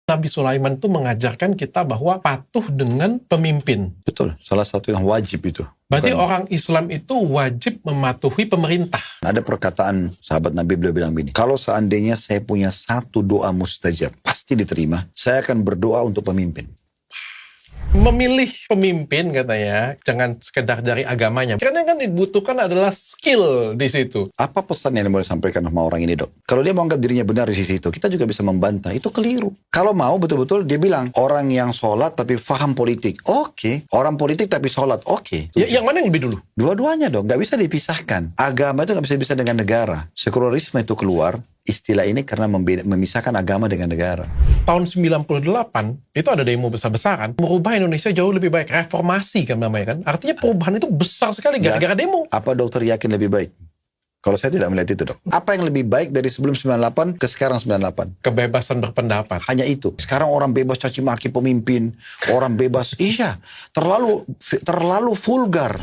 Nabi Sulaiman itu mengajarkan kita bahwa patuh dengan pemimpin. Betul, salah satu yang wajib itu. Berarti orang Islam itu wajib mematuhi pemerintah. Ada perkataan sahabat Nabi, beliau bilang begini, kalau seandainya saya punya satu doa mustajab, pasti diterima, saya akan berdoa untuk pemimpin. Memilih pemimpin katanya, jangan sekedar dari agamanya. Karena yang kan dibutuhkan adalah skill di situ. Apa pesan yang boleh sampaikan sama orang ini, Dok? Kalau dia menganggap dirinya benar di sisi itu, kita juga bisa membantah. Itu keliru. Kalau mau betul-betul dia bilang, orang yang sholat tapi faham politik. Oke. Orang politik tapi sholat. Oke. Ya, yang mana yang lebih dulu? Dua-duanya dong. Nggak bisa dipisahkan. Agama itu nggak bisa dengan negara. Sekularisme itu keluar. Istilah ini karena memisahkan agama dengan negara. Tahun 98, itu ada demo besar-besaran. Merubah Indonesia jauh lebih baik. Reformasi kan namanya kan. Artinya perubahan itu besar sekali gara-gara demo. Apa dokter yakin lebih baik? Kalau saya tidak melihat itu, Dok. Apa yang lebih baik dari sebelum 98 ke sekarang 98? Kebebasan berpendapat. Hanya itu. Sekarang orang bebas caci maki pemimpin. Orang bebas, iya. Terlalu vulgar.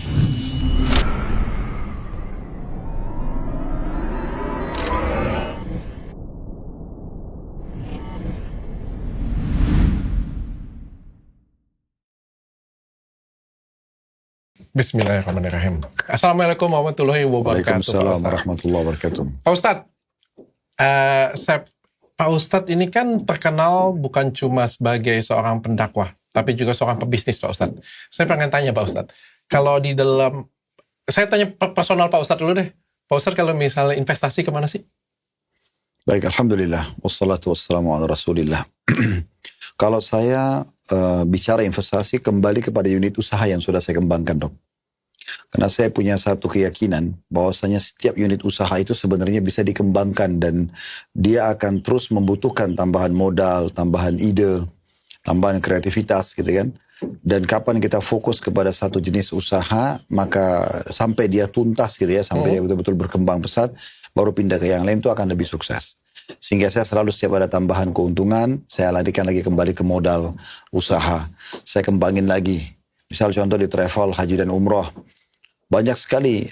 Bismillahirrahmanirrahim. Assalamualaikum warahmatullahi wabarakatuh. Waalaikumsalam warahmatullahi wabarakatuh. Pak Ustadz, Pak Ustadz ini kan terkenal bukan cuma sebagai seorang pendakwah, tapi juga seorang pebisnis, Pak Ustadz. Saya pengen tanya, Pak Ustadz, kalau di dalam, saya tanya personal Pak Ustadz dulu deh. Pak Ustadz, kalau misalnya investasi kemana sih? Baik, alhamdulillah. Wassalatu wassalamu ala rasulillah. Kalau saya bicara investasi, kembali kepada unit usaha yang sudah saya kembangkan, Dok. Karena saya punya satu keyakinan bahwasanya setiap unit usaha itu sebenarnya bisa dikembangkan dan dia akan terus membutuhkan tambahan modal, tambahan ide, tambahan kreativitas gitu kan. Dan kapan kita fokus kepada satu jenis usaha, maka sampai dia tuntas gitu ya, sampai dia betul-betul berkembang pesat, baru pindah ke yang lain, itu akan lebih sukses. Sehingga saya selalu setiap ada tambahan keuntungan, saya larikan lagi kembali ke modal usaha. Saya kembangin lagi. Misal contoh di travel, haji dan umroh. Banyak sekali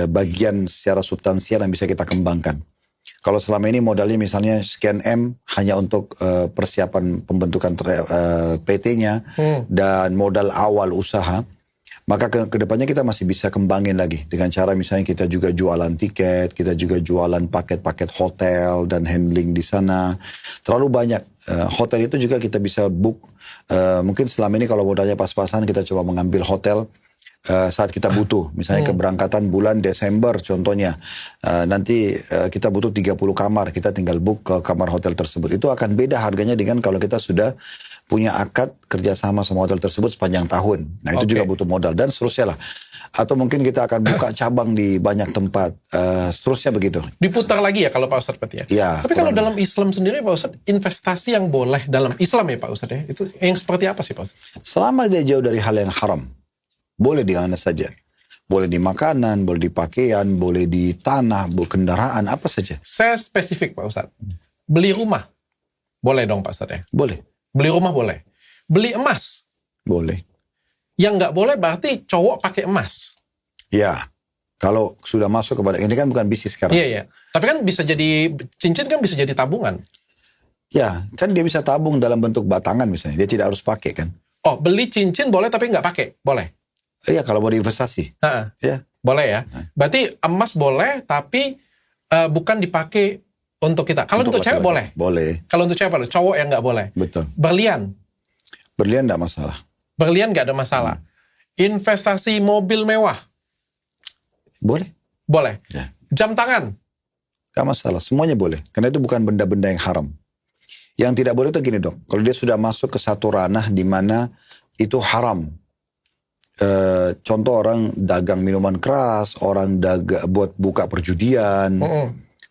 bagian secara substansial yang bisa kita kembangkan. Kalau selama ini modalnya misalnya sekian M hanya untuk persiapan pembentukan PT-nya dan modal awal usaha, maka kedepannya kita masih bisa kembangin lagi dengan cara misalnya kita juga jualan tiket, kita juga jualan paket-paket hotel dan handling di sana. Terlalu banyak hotel itu juga kita bisa book. Mungkin selama ini kalau modalnya pas-pasan kita coba mengambil hotel saat kita butuh, misalnya keberangkatan bulan Desember contohnya, nanti kita butuh 30 kamar, kita tinggal book ke kamar hotel tersebut. Itu akan beda harganya dengan kalau kita sudah punya akad kerjasama sama hotel tersebut sepanjang tahun. Nah itu juga butuh modal dan seterusnya lah. Atau mungkin kita akan buka cabang di banyak tempat, seterusnya begitu. Diputar lagi ya kalau Pak Ustadz berarti ya? Ya. Tapi kalau dalam Islam sendiri Pak Ustadz, investasi yang boleh dalam Islam ya Pak Ustadz ya, itu yang seperti apa sih Pak Ustadz? Selama dia jauh dari hal yang haram, boleh di mana saja. Boleh di makanan, boleh di pakaian, boleh di tanah, kendaraan, apa saja. Saya spesifik Pak Ustadz. Beli rumah, boleh dong Pak Ustadz ya? Boleh. Beli rumah boleh. Beli emas, Boleh. yang nggak boleh berarti cowok pakai emas. Ya, kalau sudah masuk kepada, ini kan bukan bisnis sekarang. Iya, iya. Tapi kan bisa jadi, cincin kan bisa jadi tabungan. Ya, kan dia bisa tabung dalam bentuk batangan misalnya. Dia tidak harus pakai kan. Oh, beli cincin boleh tapi nggak pakai? Boleh? Iya, kalau mau diinvestasi. Ya. Boleh ya? Berarti emas boleh tapi bukan dipakai untuk kita. Kalau untuk cewek boleh? Boleh. Kalau untuk cewek boleh, cowok yang nggak boleh. Betul. Berlian? Berlian nggak masalah. Berlian nggak ada masalah. Investasi mobil mewah? Boleh. Boleh. Ya. Jam tangan? Nggak masalah, semuanya boleh. Karena itu bukan benda-benda yang haram. Yang tidak boleh itu gini dok, kalau dia sudah masuk ke satu ranah di mana itu haram. Contoh orang dagang minuman keras, orang buat buka perjudian,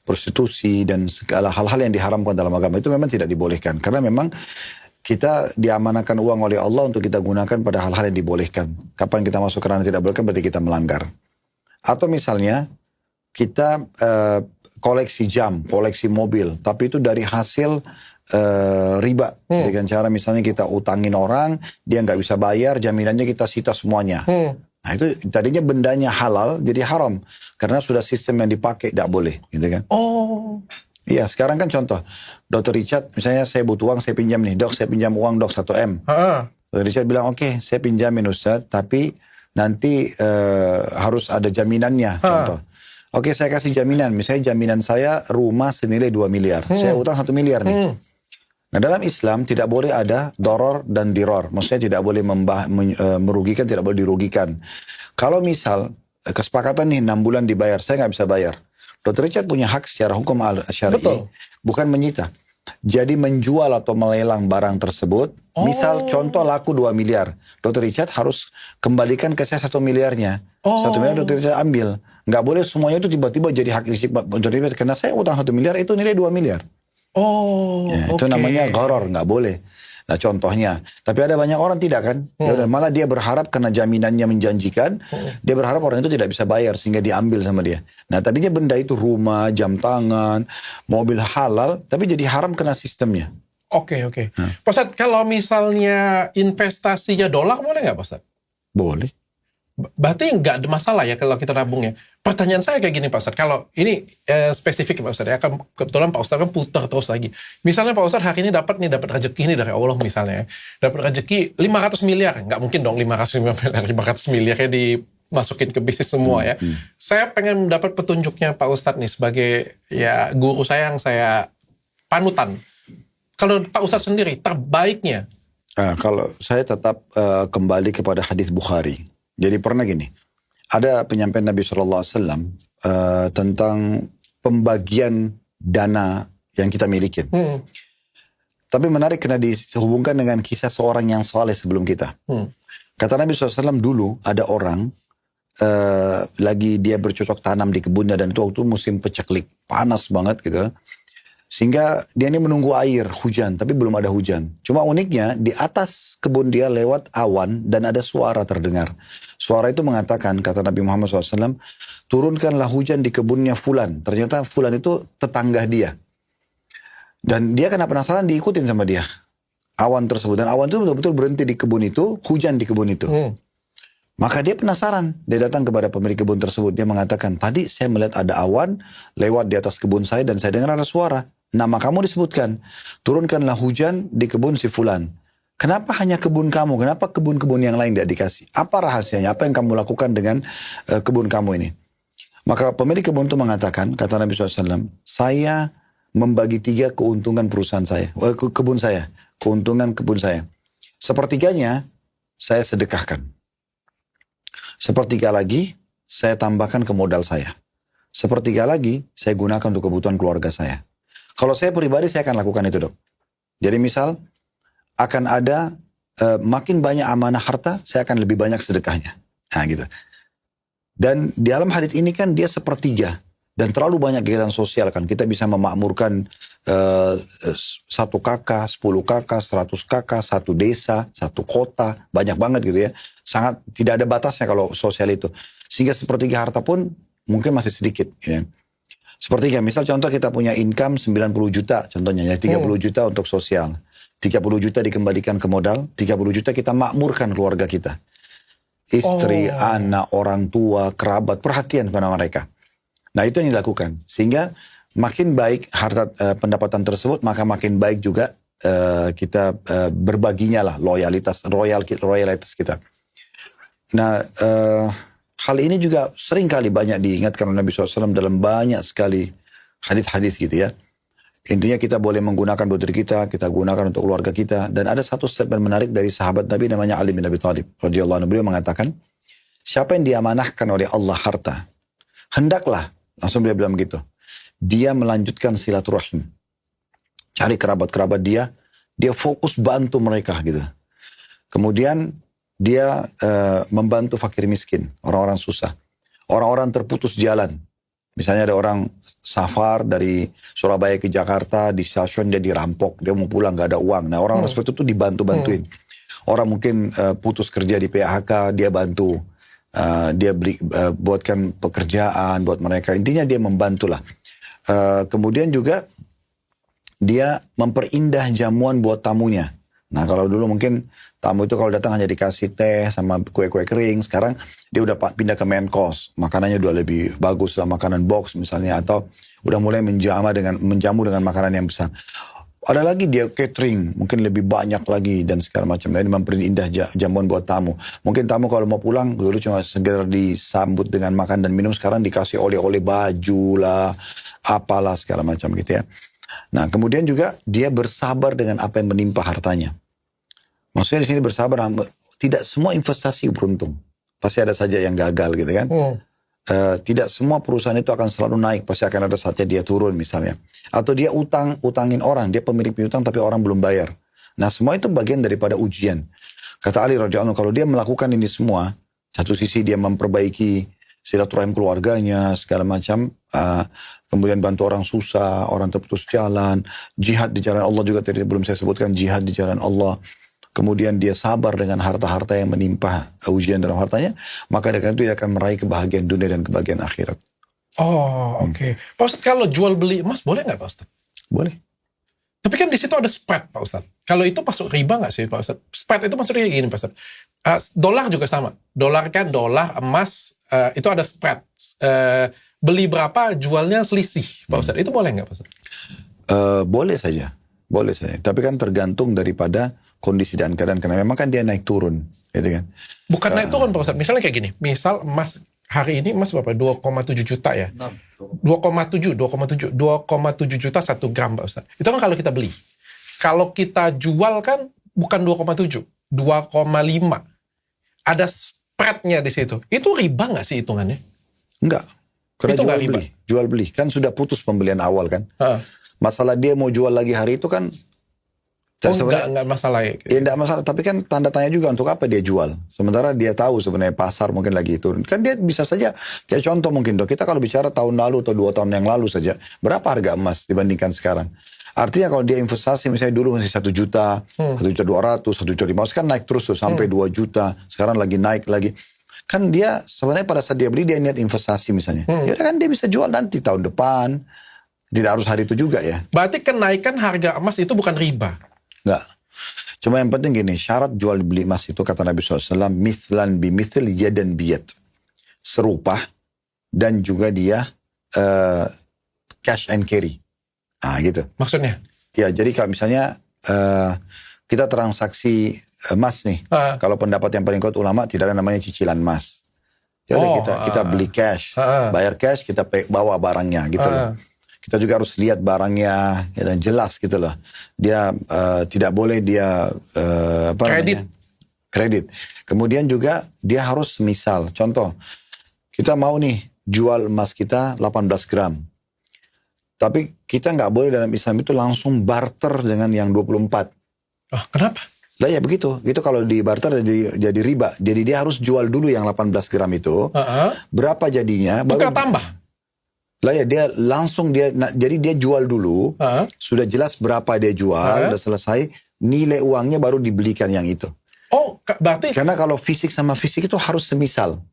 prostitusi dan segala hal-hal yang diharamkan dalam agama itu memang tidak dibolehkan. Karena memang kita diamanahkan uang oleh Allah untuk kita gunakan pada hal-hal yang dibolehkan. Kapan kita masuk ke ranah tidak bolehkan berarti kita melanggar. Atau misalnya kita koleksi jam, koleksi mobil, tapi itu dari hasil riba. Dengan cara misalnya kita utangin orang, dia nggak bisa bayar, jaminannya kita sita semuanya. Nah itu tadinya bendanya halal jadi haram karena sudah sistem yang dipakai tidak boleh, gitu kan? Oh, Iya, sekarang kan contoh, Dr. Richard, misalnya saya butuh uang, saya pinjam nih, dok, saya pinjam uang dok 1 M. Ha-ha. Dr. Richard bilang, oke, saya pinjamin Ustaz, tapi nanti harus ada jaminannya, contoh. Oke, saya kasih jaminan, misalnya jaminan saya rumah senilai 2 miliar, saya utang 1 miliar nih. Nah, dalam Islam tidak boleh ada doror dan diror, maksudnya tidak boleh merugikan, tidak boleh dirugikan. Kalau misal kesepakatan nih 6 bulan dibayar, saya nggak bisa bayar. Dr. Richard punya hak secara hukum syar'i, Betul. bukan menyita. Jadi menjual atau melelang barang tersebut, misal contoh laku 2 miliar, Dr. Richard harus kembalikan ke saya 1 miliarnya. 1 miliar Dr. Richard ambil. Nggak boleh semuanya itu tiba-tiba jadi hak isi Dr. Richard, karena saya utang 1 miliar, itu nilai 2 miliar. Ya, itu namanya gharar, nggak boleh. Nah contohnya, tapi ada banyak orang tidak kan, ya udah malah dia berharap karena jaminannya menjanjikan, dia berharap orang itu tidak bisa bayar sehingga diambil sama dia. Nah tadinya benda itu rumah, jam tangan, mobil halal, tapi jadi haram kena sistemnya. Oke. Pak Ustadz, kalau misalnya investasinya dolar boleh nggak Pak Ustadz? Boleh. Berarti nggak ada masalah ya kalau kita nabungnya. Pertanyaan saya kayak gini Pak Ustadz, kalau ini spesifik Pak Ustadz ya, kan kebetulan Pak Ustadz kan putar terus lagi. Misalnya Pak Ustadz hari ini dapat rezeki ini dari Allah misalnya, dapat rezeki 500 miliar, nggak mungkin dong 500 miliarnya dimasukin ke bisnis semua ya. Saya pengen dapat petunjuknya Pak Ustadz nih sebagai ya guru saya yang saya panutan. Kalau Pak Ustadz sendiri terbaiknya? Kalau saya tetap kembali kepada hadis Bukhari. Jadi pernah gini, ada penyampaian Nabi SAW tentang pembagian dana yang kita miliki. Tapi menarik karena dihubungkan dengan kisah seorang yang soleh sebelum kita. Kata Nabi SAW dulu ada orang lagi dia bercocok tanam di kebunnya, dan itu waktu musim peceklik, panas banget gitu. Sehingga dia ini menunggu air, hujan, tapi belum ada hujan. Cuma uniknya di atas kebun dia lewat awan dan ada suara terdengar. Suara itu mengatakan, kata Nabi Muhammad SAW, turunkanlah hujan di kebunnya Fulan. Ternyata Fulan itu tetangga dia. Dan dia karena penasaran diikutin sama dia. Awan tersebut. Dan awan itu betul-betul berhenti di kebun itu, hujan di kebun itu. Maka dia penasaran. Dia datang kepada pemilik kebun tersebut. Dia mengatakan, tadi saya melihat ada awan lewat di atas kebun saya dan saya dengar ada suara. Nama kamu disebutkan. Turunkanlah hujan di kebun si Fulan. Kenapa hanya kebun kamu? Kenapa kebun-kebun yang lain tidak dikasih? Apa rahasianya? Apa yang kamu lakukan dengan kebun kamu ini? Maka pemilik kebun itu mengatakan, kata Nabi SAW, saya membagi 3 keuntungan perusahaan saya. Kebun saya. Keuntungan kebun saya. Sepertiganya saya sedekahkan. Sepertiga lagi saya tambahkan ke modal saya. Sepertiga lagi saya gunakan untuk kebutuhan keluarga saya. Kalau saya pribadi saya akan lakukan itu dok. Jadi misal akan ada makin banyak amanah harta, saya akan lebih banyak sedekahnya. Nah gitu. Dan di dalam hadits ini kan dia sepertiga. Dan terlalu banyak kegiatan sosial kan. Kita bisa memakmurkan 1 kakak, 10 kakak, 100 kakak, 1 desa, 1 kota. Banyak banget gitu ya. Sangat tidak ada batasnya kalau sosial itu. Sehingga sepertiga harta pun mungkin masih sedikit. Ya. Sepertiga, misal contoh kita punya income 90 juta contohnya ya. 30 juta untuk sosial. 30 juta dikembalikan ke modal. 30 juta kita makmurkan keluarga kita. Istri, anak, orang tua, kerabat, perhatian pada mereka. Nah itu yang dilakukan. Sehingga makin baik harta pendapatan tersebut, maka makin baik juga kita berbaginya lah royalitas kita. Nah hal ini juga sering kali banyak diingatkan oleh Nabi SAW dalam banyak sekali hadis-hadis gitu ya. Intinya kita boleh menggunakan buat diri kita gunakan untuk keluarga kita. Dan ada satu statement menarik dari sahabat Nabi namanya Ali bin Abi Thalib radhiyallahu anhu. Beliau mengatakan, siapa yang diamanahkan oleh Allah harta, hendaklah, langsung dia bilang begitu, dia melanjutkan silaturahim. Cari kerabat-kerabat dia fokus bantu mereka gitu. Kemudian dia membantu fakir miskin, orang-orang susah, orang-orang terputus jalan. Misalnya ada orang safar dari Surabaya ke Jakarta, di stasiun dia dirampok, dia mau pulang gak ada uang. Nah orang-orang seperti itu dibantu-bantuin. Orang mungkin putus kerja di PHK, dia bantu. Dia buatkan pekerjaan buat mereka. Intinya dia membantulah. Kemudian juga dia memperindah jamuan buat tamunya. Nah kalau dulu mungkin tamu itu kalau datang hanya dikasih teh sama kue-kue kering, sekarang dia udah pindah ke main course, makanannya udah lebih bagus lah, makanan box misalnya, atau udah mulai menjamu dengan makanan yang besar. Ada lagi dia catering, mungkin lebih banyak lagi dan segala macam. Dan memperindah jamuan buat tamu. Mungkin tamu kalau mau pulang dulu cuma segera disambut dengan makan dan minum, sekarang dikasih oleh-oleh baju lah, apalah segala macam gitu ya. Nah kemudian juga dia bersabar dengan apa yang menimpa hartanya. Maksudnya di sini bersabar, tidak semua investasi beruntung. Pasti ada saja yang gagal gitu kan. Tidak semua perusahaan itu akan selalu naik, pasti akan ada saatnya dia turun misalnya. Atau dia utangin orang, dia pemilik piutang tapi orang belum bayar. Nah semua itu bagian daripada ujian. Kata Ali radhiyallahu anhu, kalau dia melakukan ini semua, satu sisi dia memperbaiki silaturahim keluarganya, segala macam, kemudian bantu orang susah, orang terputus jalan, jihad di jalan Allah juga tadi belum saya sebutkan, jihad di jalan Allah. Kemudian dia sabar dengan harta-harta yang menimpa ujian dalam hartanya, maka dengan itu dia akan meraih kebahagiaan dunia dan kebahagiaan akhirat. Oh, oke. Pak Ustadz, kalau jual beli emas boleh nggak Pak Ustadz? Boleh. Tapi kan di situ ada spread Pak Ustadz. Kalau itu masuk riba nggak sih Pak Ustadz? Spread itu maksudnya gini Pak Ustadz. Dolar juga sama. Dolar kan, dolar, emas, itu ada spread. Beli berapa, jualnya selisih Pak Ustadz. Itu boleh nggak Pak Ustadz? Boleh saja. Boleh saja. Tapi kan tergantung daripada kondisi dan keadaan. Karena memang kan dia naik turun. Gitu kan. Bukan naik turun Pak Ustadz. Misalnya kayak gini. Misal emas, hari ini emas berapa? 2,7 juta ya? 2,7 juta 1 gram Pak Ustadz. Itu kan kalau kita beli. Kalau kita jual kan bukan 2,7, 2,5. Ada spreadnya di situ. Itu riba nggak sih hitungannya? Enggak. Karena Itu jual nggak riba? beli. Jual beli. Kan sudah putus pembelian awal kan. Masalah dia mau jual lagi hari itu kan. Enggak masalah ya. Ya enggak masalah, tapi kan tanda tanya juga untuk apa dia jual. Sementara dia tahu sebenarnya pasar mungkin lagi turun. Kan dia bisa saja, kayak contoh mungkin dok, kita kalau bicara tahun lalu atau 2 tahun yang lalu saja, berapa harga emas dibandingkan sekarang? Artinya kalau dia investasi misalnya dulu masih 1 juta, 1.200.000, 1.500.000, kan naik terus tuh sampai 2 juta, sekarang lagi naik lagi. Kan dia sebenarnya pada saat dia beli dia niat investasi misalnya. Ya kan dia bisa jual nanti tahun depan. Tidak harus hari itu juga ya. Berarti kenaikan harga emas itu bukan riba? Enggak. Cuma yang penting gini, syarat jual beli emas itu kata Nabi SAW, mithlan bimithil yadan biyad. Serupa dan juga dia cash and carry. Nah gitu. Maksudnya? Ya jadi kalau misalnya kita transaksi emas nih. Kalau pendapat yang paling kuat ulama tidak ada namanya cicilan emas. Jadi kita beli cash. Bayar cash, kita bawa barangnya gitu loh. Kita juga harus lihat barangnya ya, jelas gitu loh. Dia tidak boleh dia kredit. Kemudian juga dia harus misal, contoh, kita mau nih jual emas kita 18 gram. Tapi kita nggak boleh dalam Islam itu langsung barter dengan yang 24. Kenapa? Lah ya begitu. Itu kalau di barter jadi riba. Jadi dia harus jual dulu yang 18 gram itu. Berapa jadinya? Tukar tambah. Lah ya dia langsung jadi dia jual dulu, sudah jelas berapa dia jual, udah selesai, nilai uangnya baru dibelikan yang itu. Oh, berarti karena kalau fisik sama fisik itu harus semisal.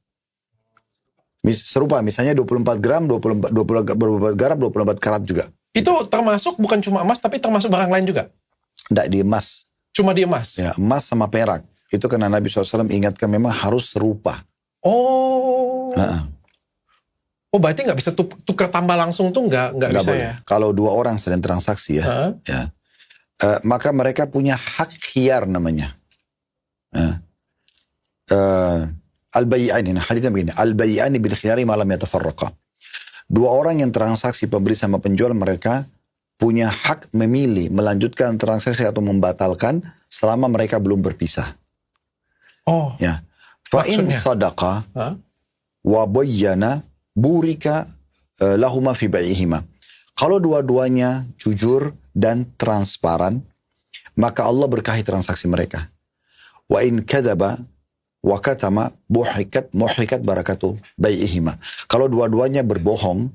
Serupa, misalnya 24 gram, 24 gram, 24 karat juga. Itu termasuk bukan cuma emas, tapi termasuk barang lain juga? Enggak, di emas. Cuma di emas? Ya, emas sama perak. Itu karena Nabi SAW ingatkan memang harus serupa. Oh. Oh berarti nggak bisa tukar tambah langsung tuh nggak bisa boleh. Ya? Kalau 2 orang sedang transaksi ya, maka mereka punya hak khiyar namanya. Al-bay'ani, haditsnya begini, al-bay'ani bil khiyari ma lam yatafarraqa. 2 orang yang transaksi pembeli sama penjual, mereka punya hak memilih melanjutkan transaksi atau membatalkan selama mereka belum berpisah. Oh. Ya. Fa in sadaqa wa bayyana burika lahuma fi bai'ihima. Kalau dua-duanya jujur dan transparan, maka Allah berkahi transaksi mereka. Wa in kadzaba wa katama muhikat barakatu bai'ihima. Kalau dua-duanya berbohong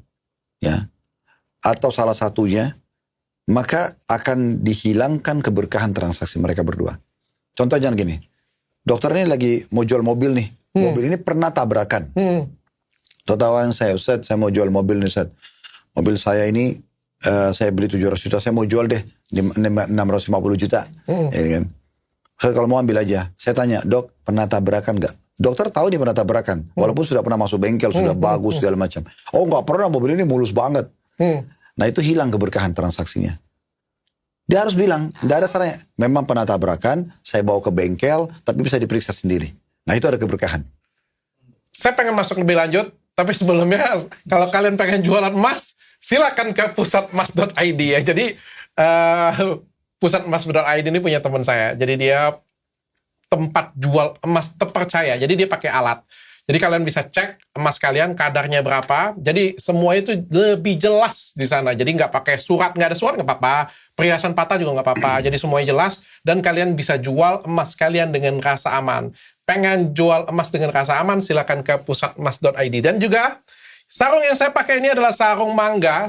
ya atau salah satunya, maka akan dihilangkan keberkahan transaksi mereka berdua. Contoh jangan gini. Dokter ini lagi mau jual mobil nih. Mobil ini pernah tabrakan. Tawaran saya, Ustaz, saya mau jual mobil nih, Ustaz. Mobil saya ini, saya beli 700 juta, saya mau jual deh 650 juta. Ya kan? Saya kalau mau ambil aja. Saya tanya, dok, pernah tabrakan nggak? Dokter tahu dia pernah tabrakan. Walaupun sudah pernah masuk bengkel, sudah bagus segala macam. Oh nggak pernah, mobil ini mulus banget. Nah itu hilang keberkahan transaksinya. Dia harus bilang, tidak ada salahnya. Memang pernah tabrakan, saya bawa ke bengkel, tapi bisa diperiksa sendiri. Nah itu ada keberkahan. Saya pengen masuk lebih lanjut, tapi sebelumnya kalau kalian pengen jualan emas, silakan ke pusatmas.id ya. Jadi pusatmas.id ini punya teman saya. Jadi dia tempat jual emas terpercaya. Jadi dia pakai alat. Jadi kalian bisa cek emas kalian kadarnya berapa. Jadi semua itu lebih jelas di sana. Jadi nggak pakai surat, nggak ada surat nggak apa-apa. Perhiasan patah juga nggak apa-apa. Jadi semuanya jelas dan kalian bisa jual emas kalian dengan rasa aman. Pengen jual emas dengan rasa aman, silakan ke pusatmas.id. Dan juga sarung yang saya pakai ini adalah sarung mangga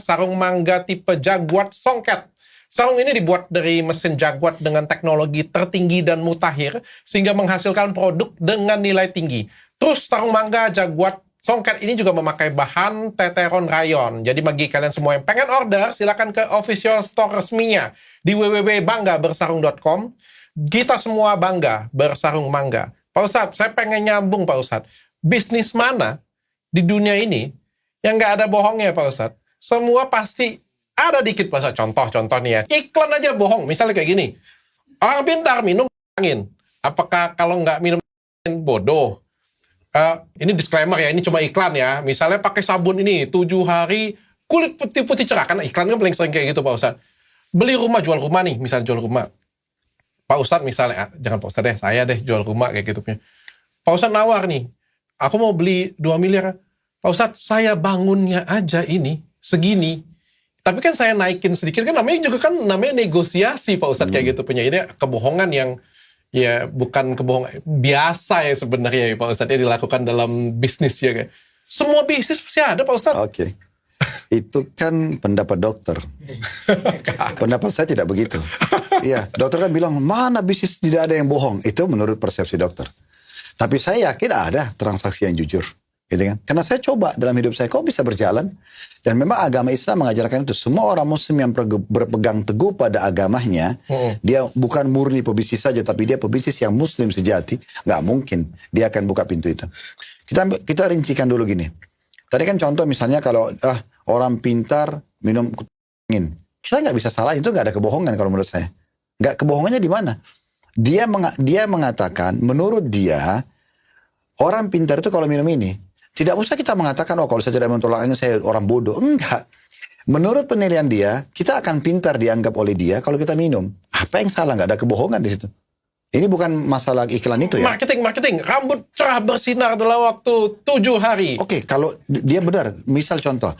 tipe Jaguar Songket. Sarung ini dibuat dari mesin Jaguar dengan teknologi tertinggi dan mutakhir, sehingga menghasilkan produk dengan nilai tinggi. Terus sarung mangga Jaguar Songket ini juga memakai bahan teteron rayon. Jadi bagi kalian semua yang pengen order, silakan ke official store resminya di www.banggabersarung.com. Kita semua bangga bersarung mangga. Pak Ustadz, saya pengen nyambung Pak Ustadz. Bisnis mana di dunia ini yang nggak ada bohongnya Pak Ustadz? Semua pasti ada dikit Pak Ustadz. Contoh nih ya. Iklan aja bohong. Misalnya kayak gini. Orang pintar minum angin. Apakah kalau nggak minum angin bodoh? Ini disclaimer ya, ini cuma iklan ya. Misalnya pakai sabun ini 7 hari kulit putih-putih cerah, kan iklannya paling sering kayak gitu Pak Ustadz. Beli rumah, jual rumah nih, misalnya jual rumah. Pak Ustadz misalnya, jangan Pak Ustadz deh, saya deh jual rumah kayak gitu. Pak Ustadz nawar nih, aku mau beli 2 miliar. Pak Ustadz, saya bangunnya aja ini segini. Tapi kan saya naikin sedikit, kan namanya negosiasi Pak Ustadz kayak gitu punya. Ini kebohongan yang ya bukan kebohongan biasa ya sebenarnya ya Pak Ustadz, yang dilakukan dalam bisnis ya kayak. Semua bisnis pasti ada Pak Ustadz. Oke. Itu kan pendapat dokter. Pendapat saya tidak begitu. Iya, dokter kan bilang mana bisnis tidak ada yang bohong. Itu menurut persepsi dokter. Tapi saya yakin ada transaksi yang jujur. Gitu kan? Karena saya coba dalam hidup saya, kok bisa berjalan? Dan memang agama Islam mengajarkan itu. Semua orang muslim yang berpegang teguh pada agamanya, dia bukan murni pebisnis saja, tapi dia pebisnis yang muslim sejati, nggak mungkin dia akan buka pintu itu. Kita rincikan dulu gini. Tadi kan contoh misalnya kalau orang pintar minum angin. Kita nggak bisa salah, itu nggak ada kebohongan kalau menurut saya. Nggak, kebohongannya di mana? Dia mengatakan, menurut dia, orang pintar itu kalau minum ini, tidak usah kita mengatakan, oh kalau saya tidak mentolak angin, saya orang bodoh. Enggak. Menurut penilaian dia, kita akan pintar dianggap oleh dia kalau kita minum. Apa yang salah? Nggak ada kebohongan di situ. Ini bukan masalah iklan itu ya. Marketing. Rambut cerah bersinar dalam waktu 7 hari. Oke, kalau dia benar. Misal contoh.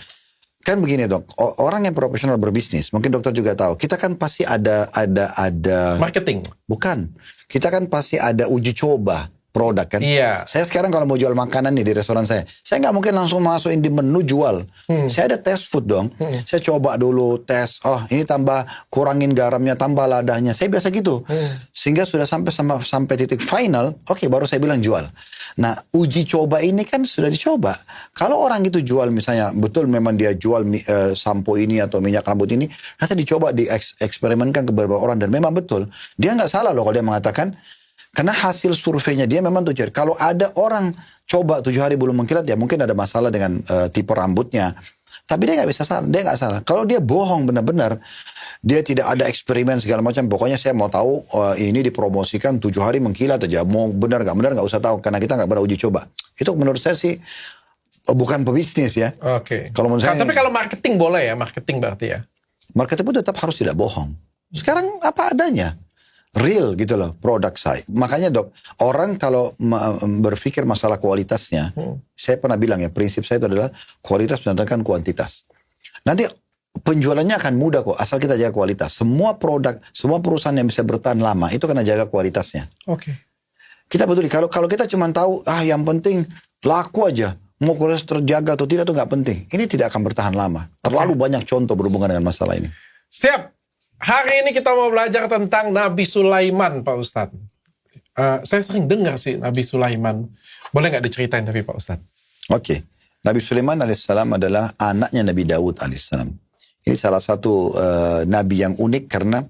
Kan begini dok, orang yang profesional berbisnis, mungkin dokter juga tahu, kita kan pasti ada Marketing. Bukan. Kita kan pasti ada uji coba produk kan. Iya. Saya sekarang kalau mau jual makanan nih di restoran saya nggak mungkin langsung masukin di menu jual. Saya ada test food dong. Saya coba dulu tes. Oh ini tambah kurangin garamnya, tambah ladanya. Saya biasa gitu. Sehingga sudah sampai titik final, oke, baru saya bilang jual. Nah uji coba ini kan sudah dicoba. Kalau orang itu jual misalnya betul memang dia jual sampo ini atau minyak rambut ini, nanti dicoba dieksperimenkan ke beberapa orang dan memang betul. Dia nggak salah loh kalau dia mengatakan. Karena hasil surveinya dia memang tuh, kalau ada orang coba 7 hari belum mengkilat, ya mungkin ada masalah dengan tipe rambutnya. Tapi dia nggak bisa salah, dia nggak salah. Kalau dia bohong benar-benar, dia tidak ada eksperimen segala macam. Pokoknya saya mau tahu ini dipromosikan 7 hari mengkilat aja. Mau benar nggak usah tahu, karena kita nggak pernah uji coba. Itu menurut saya sih bukan pebisnis ya. Oke. Kalau menurut saya, tapi kalau marketing boleh ya, marketing berarti ya. marketing pun tetap harus tidak bohong. Sekarang apa adanya. Real gitu loh produk saya. Makanya dok, orang kalau berpikir masalah kualitasnya, saya pernah bilang ya, prinsip saya itu adalah kualitas berdasarkan kuantitas. Nanti penjualannya akan mudah kok, asal kita jaga kualitas. Semua produk, semua perusahaan yang bisa bertahan lama, itu karena jaga kualitasnya. Oke. Kita betul, kalau kita cuma tahu, yang penting laku aja, mau kualitas terjaga atau tidak itu nggak penting. Ini tidak akan bertahan lama. Terlalu banyak contoh berhubungan dengan masalah ini. Siap. Hari ini kita mau belajar tentang Nabi Sulaiman, Pak Ustadz. Saya sering dengar sih Nabi Sulaiman. Boleh nggak diceritain tapi Pak Ustadz? Oke. Nabi Sulaiman alaihissalam adalah anaknya Nabi Daud alaihissalam. Ini salah satu nabi yang unik karena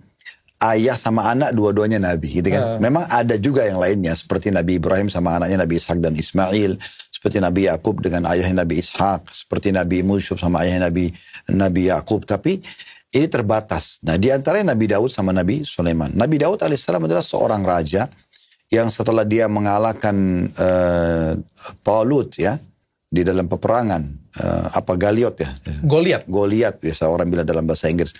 ayah sama anak dua-duanya nabi gitu kan. Memang ada juga yang lainnya seperti Nabi Ibrahim sama anaknya Nabi Ishak dan Ismail, seperti Nabi Yakub dengan ayahnya Nabi Ishak, seperti Nabi Yusuf sama ayahnya Nabi Yakub, tapi ini terbatas. Nah, di antaranya Nabi Daud sama Nabi Sulaiman. Nabi Daud alaihissalam adalah seorang raja yang setelah dia mengalahkan Talut ya di dalam peperangan Goliat ya. Goliat biasa orang bilang dalam bahasa Inggris.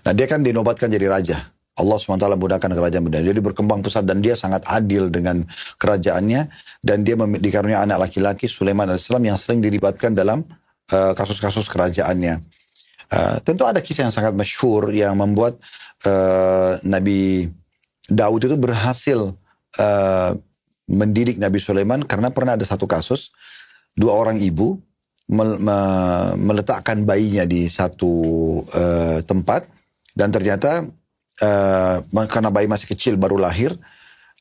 Nah, dia kan dinobatkan jadi raja. Allah SWT mudahkan kerajaan benda. Jadi berkembang pesat dan dia sangat adil dengan kerajaannya. Dan dia dikaruniai anak laki-laki Sulaiman AS yang sering dilibatkan dalam kasus-kasus kerajaannya. Tentu ada kisah yang sangat masyhur yang membuat Nabi Daud itu berhasil mendidik Nabi Sulaiman. Karena pernah ada satu kasus, dua orang ibu meletakkan bayinya di satu tempat. Dan ternyata karena bayi masih kecil baru lahir,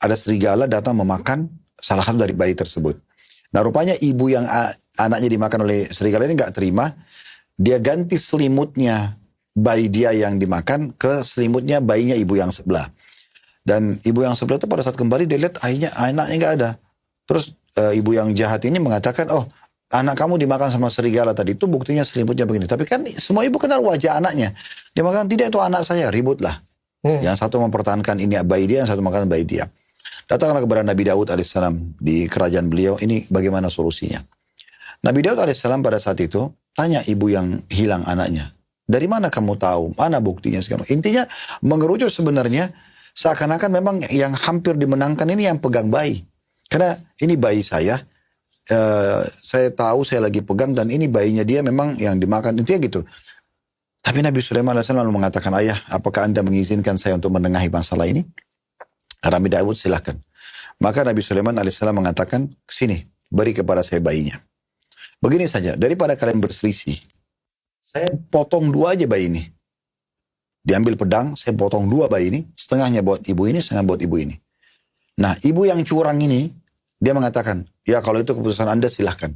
ada serigala datang memakan salah satu dari bayi tersebut. Nah, rupanya ibu yang anaknya dimakan oleh serigala ini nggak terima, dia ganti selimutnya bayi dia yang dimakan ke selimutnya bayinya ibu yang sebelah. Dan ibu yang sebelah itu pada saat kembali dia lihat anaknya nggak ada. Terus ibu yang jahat ini mengatakan, oh, anak kamu dimakan sama serigala tadi, itu buktinya selimutnya begini. Tapi kan semua ibu kenal wajah anaknya. Dia mengatakan, tidak, itu anak saya, ributlah. Yang satu mempertahankan ini bayi dia, yang satu makan bayi dia. Datanglah kepada Nabi Daud alaihissalam di kerajaan beliau, ini bagaimana solusinya. Nabi Daud alaihissalam pada saat itu tanya ibu yang hilang anaknya, dari mana kamu tahu, mana buktinya sekarang. Intinya mengerucut sebenarnya seakan-akan memang yang hampir dimenangkan ini yang pegang bayi. Karena ini bayi saya tahu saya lagi pegang dan ini bayinya dia memang yang dimakan, intinya gitu. Tapi Nabi Sulaiman AS lalu mengatakan, ayah, apakah anda mengizinkan saya untuk menengahi masalah ini? Nabi Daud silahkan. Maka Nabi Sulaiman AS mengatakan, sini, beri kepada saya bayinya. Begini saja, daripada kalian berselisih, saya potong dua aja bayi ini. Diambil pedang, saya potong dua bayi ini, setengahnya buat ibu ini, setengah buat ibu ini. Nah, ibu yang curang ini, dia mengatakan, ya kalau itu keputusan anda silahkan.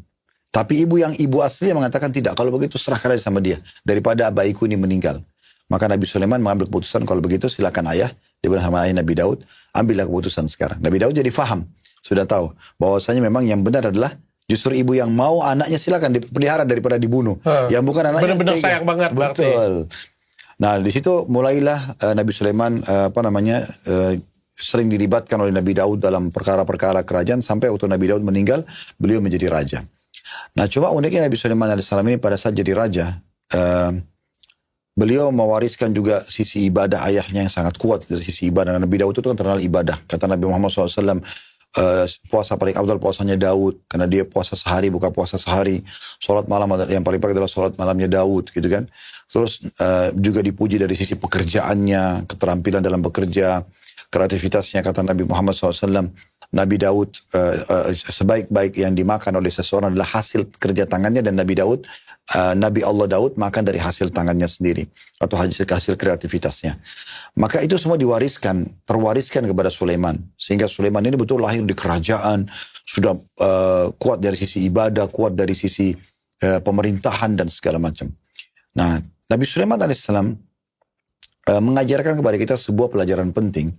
Tapi ibu aslinya mengatakan tidak. Kalau begitu serahkan aja sama dia. Daripada bayiku ini meninggal. Maka Nabi Sulaiman mengambil keputusan, kalau begitu silakan ayah. Dia bilang sama ayah Nabi Daud, ambillah keputusan sekarang. Nabi Daud jadi faham. Sudah tahu. Bahwasanya memang yang benar adalah justru ibu yang mau anaknya silakan dipelihara daripada dibunuh. Yang bukan anaknya. Benar-benar sayang banget. Betul. Nah, di situ mulailah Nabi Sulaiman sering dilibatkan oleh Nabi Daud dalam perkara-perkara kerajaan. Sampai waktu Nabi Daud meninggal, beliau menjadi raja. Nah, cuma uniknya Nabi Sulaiman AS ini pada saat jadi raja, beliau mewariskan juga sisi ibadah ayahnya yang sangat kuat dari sisi ibadah. Nabi Daud itu kan terkenal ibadah. Kata Nabi Muhammad SAW, puasa paling afdal puasanya Daud, karena dia puasa sehari, buka puasa sehari. Sholat malam yang paling baik adalah sholat malamnya Daud, gitu kan. Terus juga dipuji dari sisi pekerjaannya, keterampilan dalam bekerja, kreativitasnya. Kata Nabi Muhammad SAW, Nabi Daud sebaik-baik yang dimakan oleh seseorang adalah hasil kerja tangannya, dan Nabi Allah Daud makan dari hasil tangannya sendiri atau hasil kreativitasnya. Maka itu semua terwariskan kepada Sulaiman, sehingga Sulaiman ini betul lahir di kerajaan, sudah kuat dari sisi ibadah, kuat dari sisi pemerintahan dan segala macam. Nah, Nabi Sulaiman alaihissalam mengajarkan kepada kita sebuah pelajaran penting,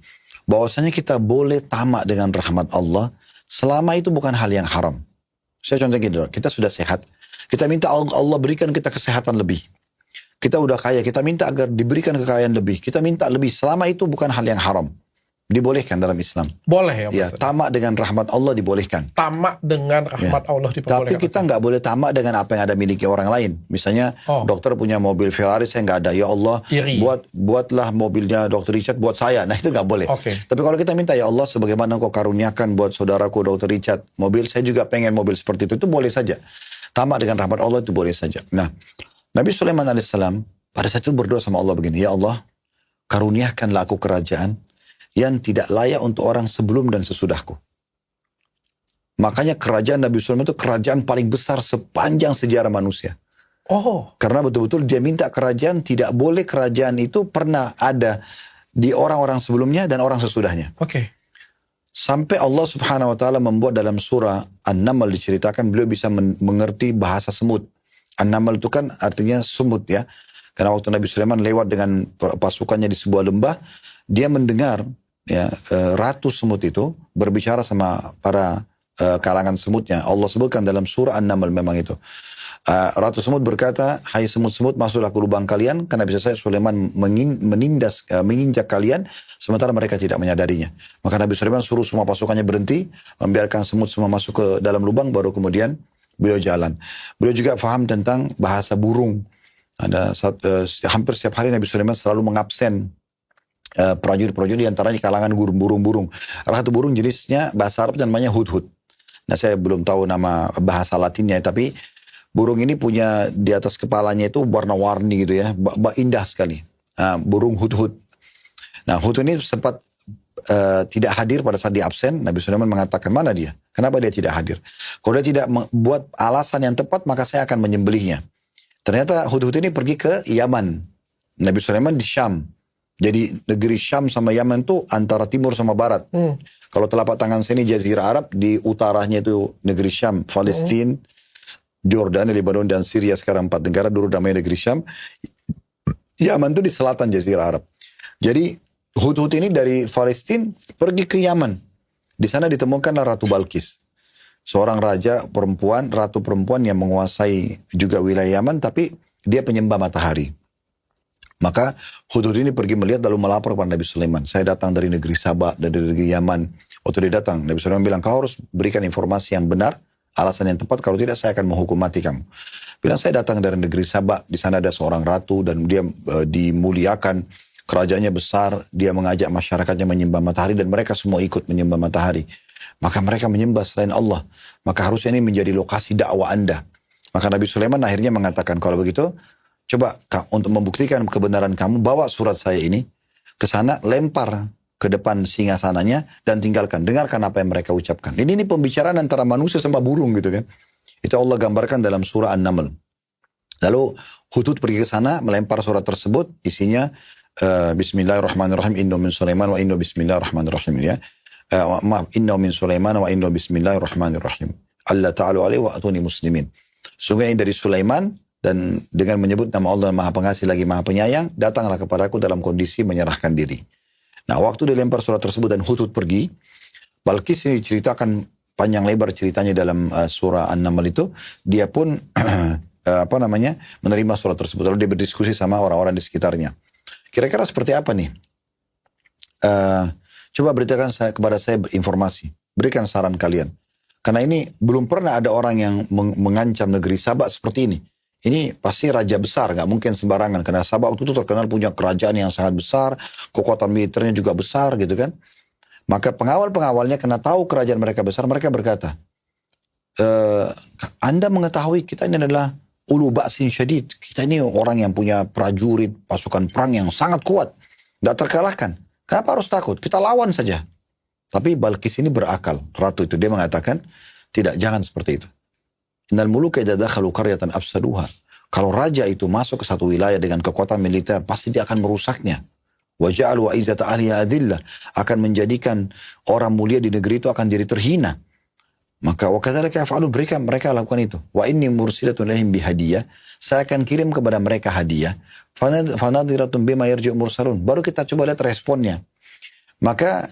bahwasanya kita boleh tamak dengan rahmat Allah selama itu bukan hal yang haram. Saya contoh gini, kita sudah sehat, kita minta Allah berikan kita kesehatan lebih. Kita udah kaya, kita minta agar diberikan kekayaan lebih. Kita minta lebih, selama itu bukan hal yang haram. Dibolehkan dalam Islam. Boleh ya, ya, tamak dengan rahmat Allah dibolehkan. Tamak dengan rahmat Allah diperbolehkan. Tapi kita nggak boleh tamak dengan apa yang ada miliki orang lain. Misalnya dokter punya mobil Ferrari, saya nggak ada. Ya Allah, buatlah mobilnya dokter Richard buat saya. Nah, itu nggak boleh. Tapi kalau kita minta, ya Allah, sebagaimana Engkau karuniakan buat saudaraku dokter Richard mobil, saya juga pengen mobil seperti itu boleh saja. Tamak dengan rahmat Allah itu boleh saja. Nah, Nabi Sulaiman alaihissalam pada saat itu berdoa sama Allah begini, ya Allah, karuniakanlah aku kerajaan yang tidak layak untuk orang sebelum dan sesudahku. Makanya kerajaan Nabi Sulaiman itu kerajaan paling besar sepanjang sejarah manusia. Karena betul-betul dia minta kerajaan, tidak boleh kerajaan itu pernah ada di orang-orang sebelumnya dan orang sesudahnya. Sampai Allah Subhanahu wa taala membuat dalam surah An-Naml diceritakan beliau bisa mengerti bahasa semut. An-Naml itu kan artinya semut ya. Karena waktu Nabi Sulaiman lewat dengan pasukannya di sebuah lembah, dia mendengar ya ratu semut itu berbicara sama para kalangan semutnya. Allah sebutkan dalam surah An-Naml memang itu. Ratu semut berkata, hai semut-semut masuklah ke lubang kalian, karena bisa saya Sulaiman menginjak kalian, sementara mereka tidak menyadarinya. Maka Nabi Sulaiman suruh semua pasukannya berhenti, membiarkan semut semua masuk ke dalam lubang, baru kemudian beliau jalan. Beliau juga faham tentang bahasa burung. Hampir setiap hari Nabi Sulaiman selalu mengabsen prajurit-prajurit diantaranya kalangan burung-burung. Salah satu burung jenisnya bahasa Arab namanya hudhud. Nah saya belum tahu nama bahasa Latinnya, tapi burung ini punya di atas kepalanya itu warna-warni gitu ya, indah sekali. Burung hudhud. Nah hudhud ini sempat tidak hadir pada saat di absen. Nabi Sulaiman mengatakan, mana dia? Kenapa dia tidak hadir? Kalau dia tidak membuat alasan yang tepat, maka saya akan menyembelihnya. Ternyata hudhud ini pergi ke Yaman. Nabi Sulaiman di Syam. Jadi negeri Syam sama Yaman itu antara timur sama barat. Kalau telapak tangan sini Jazirah Arab, di utaranya itu negeri Syam, Palestina, Jordan, Lebanon, dan Syria, sekarang 4 negara, dulu namanya negeri Syam. Yaman itu di selatan Jazirah Arab. Jadi hudhud ini dari Palestina pergi ke Yaman. Di sana ditemukanlah Ratu Balkis. Seorang ratu perempuan yang menguasai juga wilayah Yaman, tapi dia penyembah matahari. Maka hudhud ini pergi melihat lalu melapor kepada Nabi Sulaiman. Saya datang dari negeri Sabah, dari negeri Yaman. Waktu dia datang, Nabi Sulaiman bilang, kau harus berikan informasi yang benar, alasan yang tepat, kalau tidak saya akan menghukum mati kamu. Bilang, saya datang dari negeri Sabah, di sana ada seorang ratu dan dia dimuliakan, kerajaannya besar, dia mengajak masyarakatnya menyembah matahari dan mereka semua ikut menyembah matahari. Maka mereka menyembah selain Allah, maka harusnya ini menjadi lokasi dakwah Anda. Maka Nabi Sulaiman akhirnya mengatakan, kalau begitu, coba untuk membuktikan kebenaran kamu, bawa surat saya ini ke sana, lempar ke depan singgasananya dan tinggalkan. Dengarkan apa yang mereka ucapkan. Ini pembicaraan antara manusia sama burung gitu kan. Itu Allah gambarkan dalam surah An-Naml. Lalu hudhud pergi ke sana, melempar surat tersebut, isinya Bismillahirrahmanirrahim, inna min Sulaiman wa inna bismillahirrahmanirrahim ya. Maaf, inna min Sulaiman wa inna bismillahirrahmanirrahim. Allah ta'ala alaihi wa atuni muslimin. Sungguh ini dari Sulaiman, dan dengan menyebut nama Allah Maha Pengasih lagi Maha Penyayang, datanglah kepadaku dalam kondisi menyerahkan diri. Nah, waktu dilempar surat tersebut dan hudhud pergi, Balkis ini diceritakan panjang lebar ceritanya dalam surah An-Naml itu, dia pun menerima surat tersebut. Lalu dia berdiskusi sama orang-orang di sekitarnya. Kira-kira seperti apa nih? Coba beritakan kepada saya informasi. Berikan saran kalian. Karena ini belum pernah ada orang yang mengancam negeri Sabah seperti ini. Ini pasti raja besar, nggak mungkin sembarangan. Karena Sabah waktu itu terkenal punya kerajaan yang sangat besar, kekuatan militernya juga besar gitu kan. Maka pengawal-pengawalnya karena tahu kerajaan mereka besar, mereka berkata, Anda mengetahui kita ini adalah ulu ba'sin syadid. Kita ini orang yang punya prajurit, pasukan perang yang sangat kuat. Nggak terkalahkan. Kenapa harus takut? Kita lawan saja. Tapi Balkis ini berakal. Ratu itu dia mengatakan, tidak, jangan seperti itu. Innal muluka idza dakhalu qaryatan afsaduha. Kalau raja itu masuk ke satu wilayah dengan kekuatan militer, pasti dia akan merusaknya. Wa ja'alu izzata ahliha adillah, akan menjadikan orang mulia di negeri itu akan jadi terhina. Maka wa kadzalika yaf'alun, mereka lakukan itu. Wa inni mursilatun lahum bihadiyah, saya akan kirim kepada mereka hadiah. Fanadhiratun bima yarji'u mursalun. Baru kita coba lihat responnya. Maka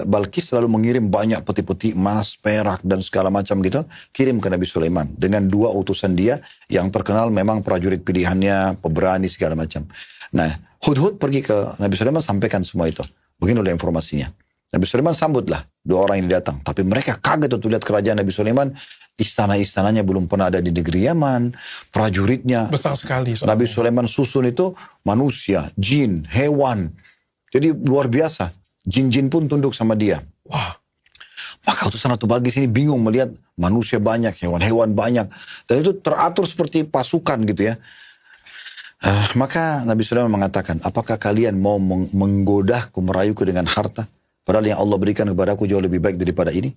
Balkis selalu mengirim banyak peti-peti emas, perak dan segala macam gitu, kirim ke Nabi Sulaiman dengan 2 utusan dia yang terkenal memang prajurit pilihannya, pemberani segala macam. Nah, hudhud pergi ke Nabi Sulaiman, sampaikan semua itu. Begini udah informasinya. Nabi Sulaiman sambutlah 2 orang yang datang, tapi mereka kaget untuk lihat kerajaan Nabi Sulaiman. Istana-istananya belum pernah ada di negeri Yaman, prajuritnya besar sekali. Nabi Sulaiman susun itu manusia, jin, hewan. Jadi luar biasa. Jin-jin pun tunduk sama dia. Wah. Maka utusan Ratu Balkis ini bingung melihat manusia banyak, hewan-hewan banyak. Dan itu teratur seperti pasukan gitu ya. Maka Nabi Sulaiman mengatakan, apakah kalian mau menggodaku, merayuku dengan harta? Padahal yang Allah berikan kepadaku jauh lebih baik daripada ini.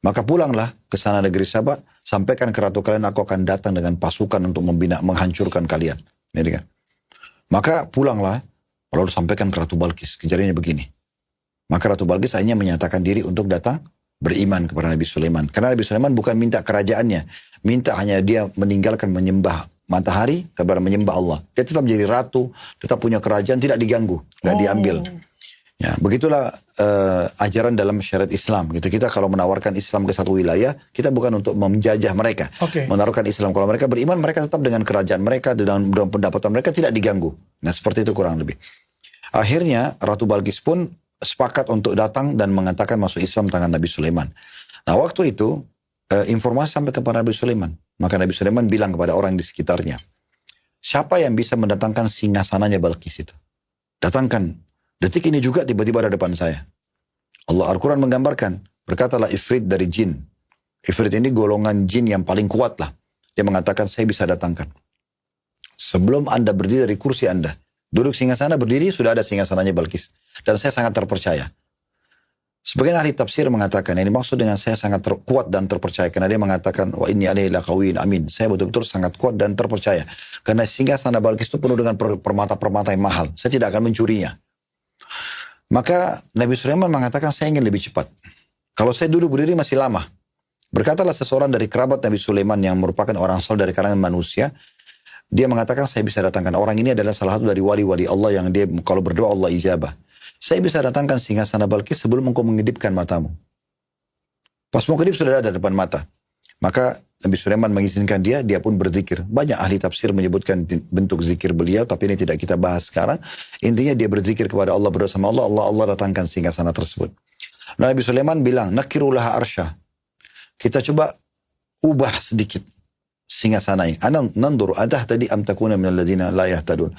Maka pulanglah ke sana negeri Sabah, sampaikan ke ratu kalian, aku akan datang dengan pasukan untuk menghancurkan kalian. Kan? Maka pulanglah, lalu sampaikan ke Ratu Balkis, kejadiannya begini. Maka Ratu Balkis akhirnya menyatakan diri untuk datang beriman kepada Nabi Sulaiman. Karena Nabi Sulaiman bukan minta kerajaannya, minta hanya dia meninggalkan menyembah matahari kepada menyembah Allah. Dia tetap jadi ratu, tetap punya kerajaan, tidak diganggu, nggak diambil. Ya, begitulah ajaran dalam syariat Islam. Gitu. Kita kalau menawarkan Islam ke satu wilayah, kita bukan untuk menjajah mereka. Oke. Menaruhkan Islam. Kalau mereka beriman, mereka tetap dengan kerajaan mereka, dengan pendapatan mereka tidak diganggu. Nah, seperti itu kurang lebih. Akhirnya, Ratu Balkis pun sepakat untuk datang dan mengatakan masuk Islam tangan Nabi Sulaiman. Nah, waktu itu, informasi sampai kepada Nabi Sulaiman. Maka Nabi Sulaiman bilang kepada orang di sekitarnya, siapa yang bisa mendatangkan singgasananya Balkis itu? Datangkan. Detik ini juga tiba-tiba ada depan saya. Allah Al-Quran menggambarkan. Berkatalah Ifrit dari jin. Ifrit ini golongan jin yang paling kuat lah. Dia mengatakan saya bisa datangkan. Sebelum Anda berdiri dari kursi Anda. Duduk singgasana berdiri sudah ada singgasananya Balkis. Dan saya sangat terpercaya. Sebagian ahli tafsir mengatakan. Yang dimaksud dengan saya sangat kuat dan terpercaya. Karena dia mengatakan. Wa inni alaihi laqawiyyun amin. Saya betul-betul sangat kuat dan terpercaya. Karena singgasana Balkis itu penuh dengan permata-permata yang mahal. Saya tidak akan mencurinya. Maka Nabi Sulaiman mengatakan saya ingin lebih cepat. Kalau saya duduk berdiri masih lama. Berkatalah seseorang dari kerabat Nabi Sulaiman yang merupakan orang saleh dari kalangan manusia. Dia mengatakan saya bisa datangkan. Orang ini adalah salah satu dari wali-wali Allah yang dia kalau berdoa Allah ijabah. Saya bisa datangkan singgasana Balkis sebelum engkau mengedipkan matamu. Pas mau kedip sudah ada depan mata. Maka Nabi Sulaiman mengizinkan dia pun berzikir. Banyak ahli tafsir menyebutkan bentuk zikir beliau, tapi ini tidak kita bahas sekarang. Intinya dia berzikir kepada Allah, berdoa sama Allah, Allah datangkan singgasana tersebut. Nah, Nabi Sulaiman bilang, nakirulaha arsya. Kita coba ubah sedikit singgasananya. Nandur adah tadi amtakuna minal ladina la yahtadun.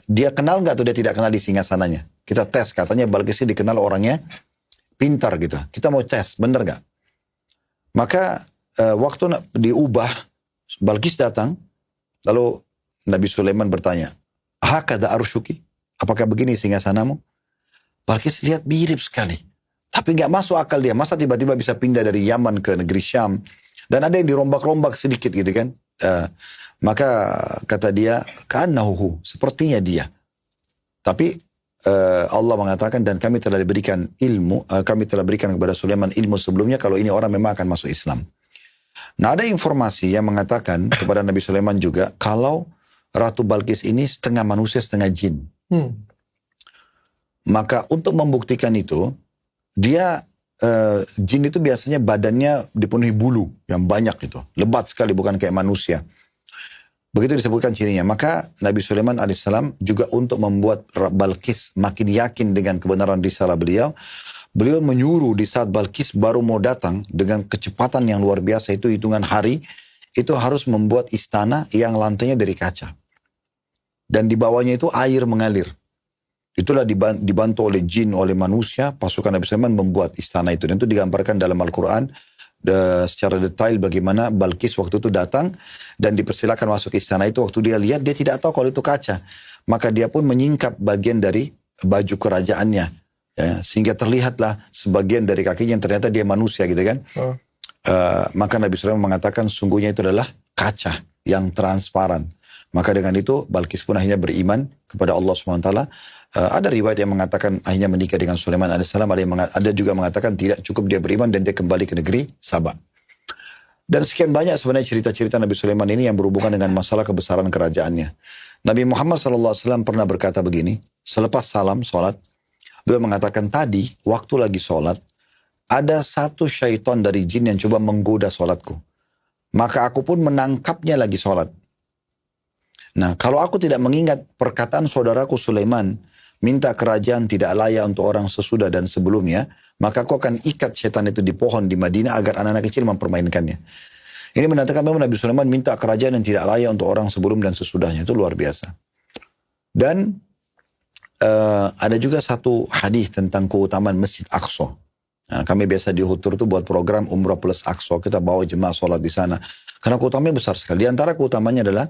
Dia kenal nggak atau dia tidak kenal di singgasananya? Kita tes, katanya Balkis dikenal orangnya pintar gitu. Kita mau tes, benar nggak? Maka waktu diubah, Balkis datang, lalu Nabi Sulaiman bertanya, hakada arsyuki? Apakah begini singgasanamu? Balkis lihat mirip sekali. Tapi nggak masuk akal dia. Masa tiba-tiba bisa pindah dari Yaman ke negeri Syam. Dan ada yang dirombak-rombak sedikit gitu kan. Maka kata dia, ka'annahu, sepertinya dia. Tapi Allah mengatakan, dan kami telah diberikan ilmu, kami telah berikan kepada Sulaiman ilmu sebelumnya, kalau ini orang memang akan masuk Islam. Nah, ada informasi yang mengatakan kepada Nabi Sulaiman juga, kalau Ratu Balkis ini setengah manusia, setengah jin. Maka untuk membuktikan itu, dia jin itu biasanya badannya dipenuhi bulu yang banyak itu. Lebat sekali, bukan kayak manusia. Begitu disebutkan cirinya. Maka Nabi Sulaiman alaihissalam juga untuk membuat Balkis makin yakin dengan kebenaran risalah beliau. Beliau menyuruh di saat Balkis baru mau datang dengan kecepatan yang luar biasa, itu hitungan hari, itu harus membuat istana yang lantainya dari kaca. Dan di bawahnya itu air mengalir. Itulah dibantu oleh jin, oleh manusia, pasukan Nabi Sulaiman membuat istana itu. Dan itu digambarkan dalam Al-Quran secara detail bagaimana Balkis waktu itu datang dan dipersilakan masuk ke istana itu. Waktu dia lihat, dia tidak tahu kalau itu kaca. Maka dia pun menyingkap bagian dari baju kerajaannya. Ya, sehingga terlihatlah sebagian dari kakinya yang ternyata dia manusia gitu kan. Maka Nabi Sulaiman mengatakan sungguhnya itu adalah kaca yang transparan. Maka dengan itu Balkis pun akhirnya beriman kepada Allah SWT. Ada riwayat yang mengatakan akhirnya menikah dengan Sulaiman AS. Ada juga mengatakan tidak cukup dia beriman dan dia kembali ke negeri Sabah. Dan sekian banyak sebenarnya cerita-cerita Nabi Sulaiman ini yang berhubungan dengan masalah kebesaran kerajaannya. Nabi Muhammad SAW pernah berkata begini, selepas salam sholat, beliau mengatakan tadi waktu lagi sholat, ada satu syaitan dari jin yang coba menggoda sholatku. Maka aku pun menangkapnya lagi sholat. Nah, kalau aku tidak mengingat perkataan saudaraku Sulaiman, minta kerajaan tidak layak untuk orang sesudah dan sebelumnya, maka aku akan ikat setan itu di pohon di Madinah agar anak-anak kecil mempermainkannya. Ini menandakan bahwa Nabi Sulaiman minta kerajaan yang tidak layak untuk orang sebelum dan sesudahnya. Itu luar biasa. Dan ada juga satu hadis tentang keutamaan Masjid Aqsa. Nah, kami biasa di Hutur itu buat program Umrah plus Aqsa. Kita bawa jemaah sholat di sana. Karena keutamaannya besar sekali. Di antara keutamanya adalah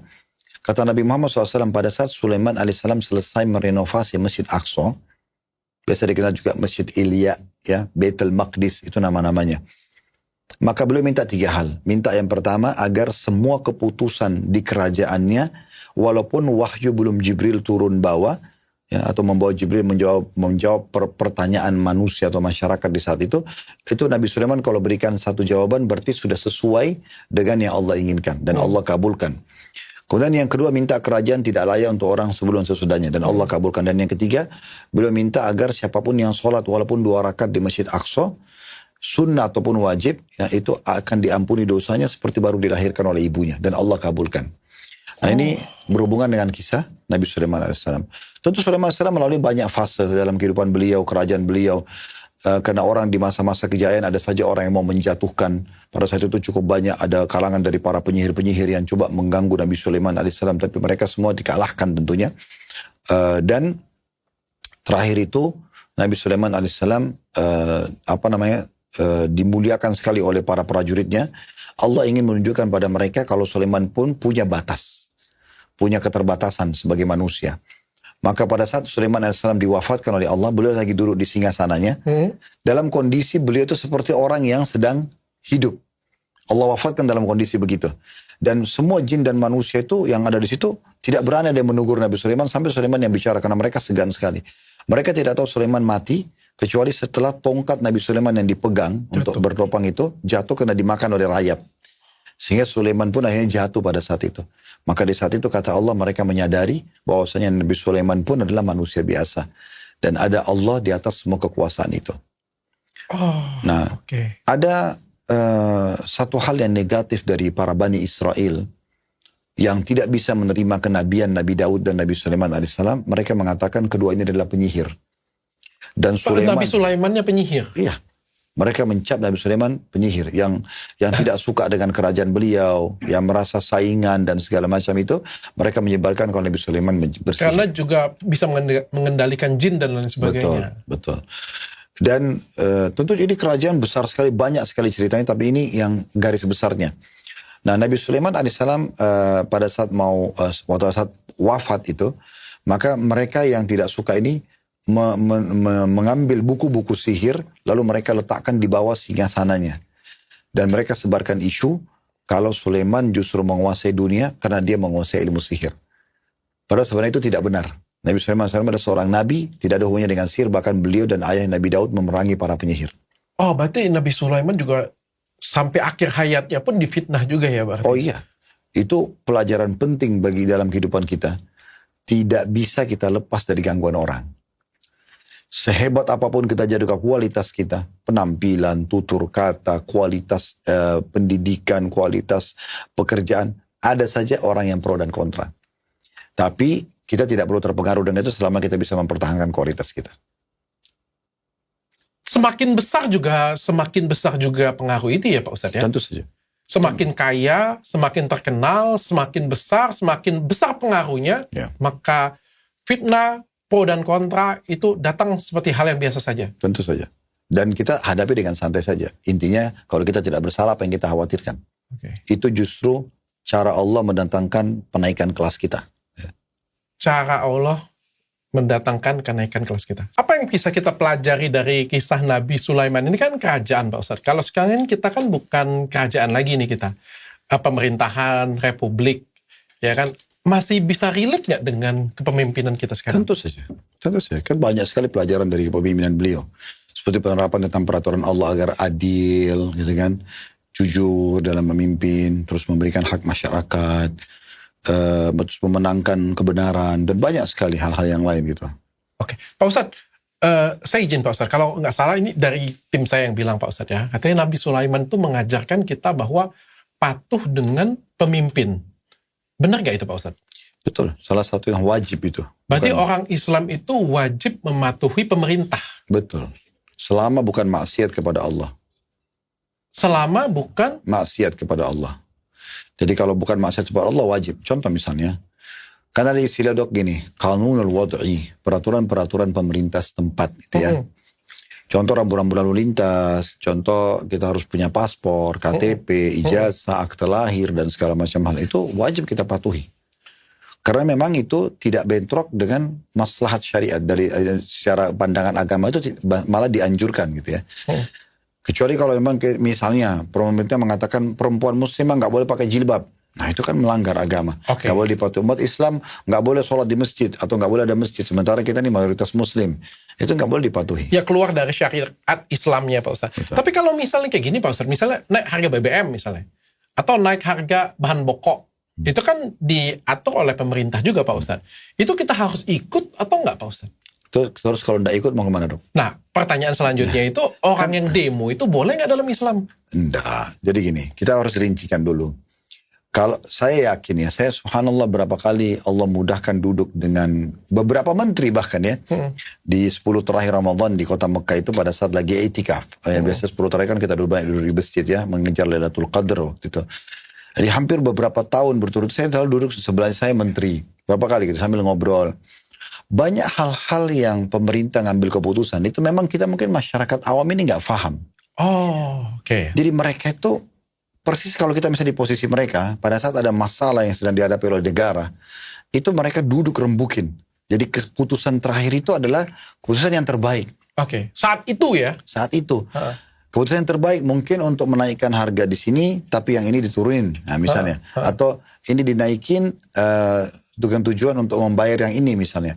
kata Nabi Muhammad SAW, pada saat Sulaiman AS selesai merenovasi Masjid Aqsa, biasa dikenal juga Masjid Ilya, ya, Baitul Maqdis, itu nama-namanya. Maka beliau minta 3 hal. Minta yang pertama, agar semua keputusan di kerajaannya, walaupun wahyu belum Jibril turun bawa, ya, atau membawa Jibril menjawab pertanyaan manusia atau masyarakat di saat itu Nabi Sulaiman kalau berikan satu jawaban, berarti sudah sesuai dengan yang Allah inginkan, dan Allah kabulkan. Kemudian yang kedua, minta kerajaan tidak layak untuk orang sebelum sesudahnya. Dan Allah kabulkan. Dan yang ketiga, beliau minta agar siapapun yang sholat walaupun 2 rakaat di Masjid Aqsa, sunnah ataupun wajib, ya, itu akan diampuni dosanya seperti baru dilahirkan oleh ibunya. Dan Allah kabulkan. Nah ini berhubungan dengan kisah Nabi Sulaiman alaihissalam. Tentu Sulaiman alaihissalam melalui banyak fase dalam kehidupan beliau, kerajaan beliau. Karena orang di masa-masa kejayaan ada saja orang yang mau menjatuhkan. Pada saat itu cukup banyak ada kalangan dari para penyihir-penyihir yang coba mengganggu Nabi Sulaiman alaihissalam. Tapi mereka semua dikalahkan tentunya. Dan terakhir itu Nabi Sulaiman alaihissalam dimuliakan sekali oleh para prajuritnya. Allah ingin menunjukkan pada mereka kalau Sulaiman pun punya batas. Punya keterbatasan sebagai manusia. Maka pada saat Sulaiman alaihissalam diwafatkan oleh Allah, beliau lagi duduk di singgasananya. Dalam kondisi beliau itu seperti orang yang sedang hidup. Allah wafatkan dalam kondisi begitu. Dan semua jin dan manusia itu yang ada di situ tidak berani ada yang menegur Nabi Sulaiman sampai Sulaiman yang bicara karena mereka segan sekali. Mereka tidak tahu Sulaiman mati kecuali setelah tongkat Nabi Sulaiman yang dipegang untuk bertopang itu jatuh karena dimakan oleh rayap. Sehingga Sulaiman pun akhirnya jatuh pada saat itu. Maka di saat itu kata Allah mereka menyadari bahwasanya Nabi Sulaiman pun adalah manusia biasa. Dan ada Allah di atas semua kekuasaan itu. Ada satu hal yang negatif dari para Bani Israel yang tidak bisa menerima kenabian Nabi Daud dan Nabi Sulaiman alaihissalam. Mereka mengatakan kedua ini adalah penyihir. Dan Nabi Sulaimannya penyihir? Iya. Mereka mencap Nabi Sulaiman penyihir yang tidak suka dengan kerajaan beliau, yang merasa saingan dan segala macam itu, mereka menyebarkan kalau Nabi Sulaiman bersihir. Karena juga bisa mengendalikan jin dan lain sebagainya. Betul. Dan tentu ini kerajaan besar sekali, banyak sekali ceritanya, tapi ini yang garis besarnya. Nah, Nabi Sulaiman alaihissalam pada saat saat wafat itu, maka mereka yang tidak suka ini mengambil buku-buku sihir lalu mereka letakkan di bawah singgasananya dan mereka sebarkan isu kalau Sulaiman justru menguasai dunia karena dia menguasai ilmu sihir. Padahal sebenarnya itu tidak benar. Nabi Sulaiman adalah seorang nabi, tidak ada hubungannya dengan sihir, bahkan beliau dan ayah Nabi Daud memerangi para penyihir. Oh, berarti Nabi Sulaiman juga sampai akhir hayatnya pun difitnah juga ya berarti? Oh iya, itu pelajaran penting bagi dalam kehidupan kita. Tidak bisa kita lepas dari gangguan orang. Sehebat apapun kita jaga kualitas kita, penampilan, tutur kata, kualitas pendidikan, kualitas pekerjaan, ada saja orang yang pro dan kontra. Tapi kita tidak perlu terpengaruh dengan itu selama kita bisa mempertahankan kualitas kita. Semakin besar juga pengaruh itu ya Pak Ustadz ya? Tentu saja. Semakin kaya, semakin terkenal, semakin besar pengaruhnya, maka fitnah, pro dan kontra itu datang seperti hal yang biasa saja. Tentu saja. Dan kita hadapi dengan santai saja. Intinya kalau kita tidak bersalah apa yang kita khawatirkan. Itu justru cara Allah mendatangkan penaikan kelas kita. Cara Allah mendatangkan kenaikan kelas kita. Apa yang bisa kita pelajari dari kisah Nabi Sulaiman? Ini kan kerajaan Pak Ustadz. Kalau sekarang kita kan bukan kerajaan lagi nih kita. Pemerintahan, republik. Ya kan? Masih bisa relate nggak dengan kepemimpinan kita sekarang? Tentu saja. Kan banyak sekali pelajaran dari kepemimpinan beliau. Seperti penerapan tentang peraturan Allah agar adil, gitu kan, jujur dalam memimpin, terus memberikan hak masyarakat, terus memenangkan kebenaran, dan banyak sekali hal-hal yang lain gitu. Oke, Pak Ustadz, saya izin Pak Ustadz, kalau nggak salah ini dari tim saya yang bilang Pak Ustadz ya, katanya Nabi Sulaiman itu mengajarkan kita bahwa patuh dengan pemimpin. Benar nggak itu Pak Ustadz? Betul, salah satu yang wajib itu. Berarti orang Islam itu wajib mematuhi pemerintah. Betul, selama bukan maksiat kepada Allah. Selama bukan? Maksiat kepada Allah. Jadi kalau bukan maksiat kepada Allah wajib. Contoh misalnya, kan ada istilah gini, Qanunul Wad'i, peraturan-peraturan pemerintah setempat gitu ya. Contoh rambu-rambu lalu lintas, contoh kita harus punya paspor, KTP, ijazah, akte lahir, dan segala macam hal itu wajib kita patuhi. Karena memang itu tidak bentrok dengan maslahat syariat. Dari secara pandangan agama itu malah dianjurkan gitu ya. Kecuali kalau memang misalnya pemerintah mengatakan perempuan muslimah nggak boleh pakai jilbab. Nah itu kan melanggar agama. Nggak boleh dipatuhi. Umat Islam nggak boleh sholat di masjid atau nggak boleh ada masjid. Sementara kita ini mayoritas muslim. Itu nggak boleh dipatuhi. Ya keluar dari syariat Islamnya Pak Ustadz. Betul. Tapi kalau misalnya kayak gini Pak Ustadz, misalnya naik harga BBM misalnya. Atau naik harga bahan pokok. Itu kan diatur oleh pemerintah juga Pak Ustadz. Itu kita harus ikut atau nggak Pak Ustadz? Terus kalau tidak ikut mau kemana dong? Nah, pertanyaan selanjutnya itu orang yang demo itu boleh nggak dalam Islam? Enggak. Jadi gini, kita harus rincikan dulu. Kalau saya yakin ya, saya subhanallah berapa kali Allah mudahkan duduk dengan beberapa menteri bahkan ya. Di 10 terakhir Ramadan di kota Mekah itu pada saat lagi itikaf. Biasa 10 terakhir kan kita duduk di masjid ya, mengejar Lailatul Qadar waktu itu. Jadi hampir beberapa tahun berturut saya selalu duduk sebelah saya menteri. Berapa kali gitu sambil ngobrol. Banyak hal-hal yang pemerintah ngambil keputusan itu memang kita mungkin masyarakat awam ini nggak paham. Oh, oke. Jadi mereka itu persis kalau kita misalnya di posisi mereka, pada saat ada masalah yang sedang dihadapi oleh negara, itu mereka duduk rembukin. Jadi keputusan terakhir itu adalah keputusan yang terbaik. Oke. Saat itu ya? Saat itu. Keputusan yang terbaik mungkin untuk menaikkan harga di sini, tapi yang ini diturunin. Nah misalnya. Atau ini dinaikin dengan tujuan untuk membayar yang ini misalnya.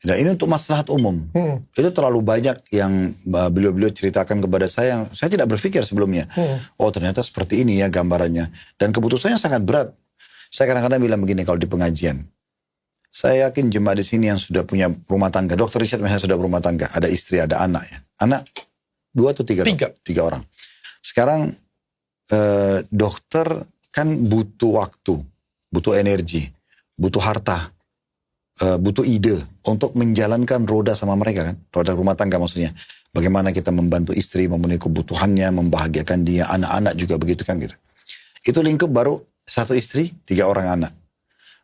Nah ini untuk maslahat umum. Itu terlalu banyak yang beliau-beliau ceritakan kepada saya. Yang saya tidak berpikir sebelumnya. Oh ternyata seperti ini ya gambarannya. Dan keputusannya sangat berat. Saya kadang-kadang bilang begini kalau di pengajian. Saya yakin jemaah di sini yang sudah punya rumah tangga. Dr. Richard misalnya sudah berumah tangga. Ada istri, ada anak ya. Anak 2 atau 3? 3 orang. Sekarang dokter kan butuh waktu, butuh energi, butuh harta, butuh ide untuk menjalankan roda sama mereka kan, roda rumah tangga maksudnya. Bagaimana kita membantu istri memenuhi kebutuhannya, membahagiakan dia, anak-anak juga begitu kan gitu. Itu lingkup baru 1 istri, 3 orang anak.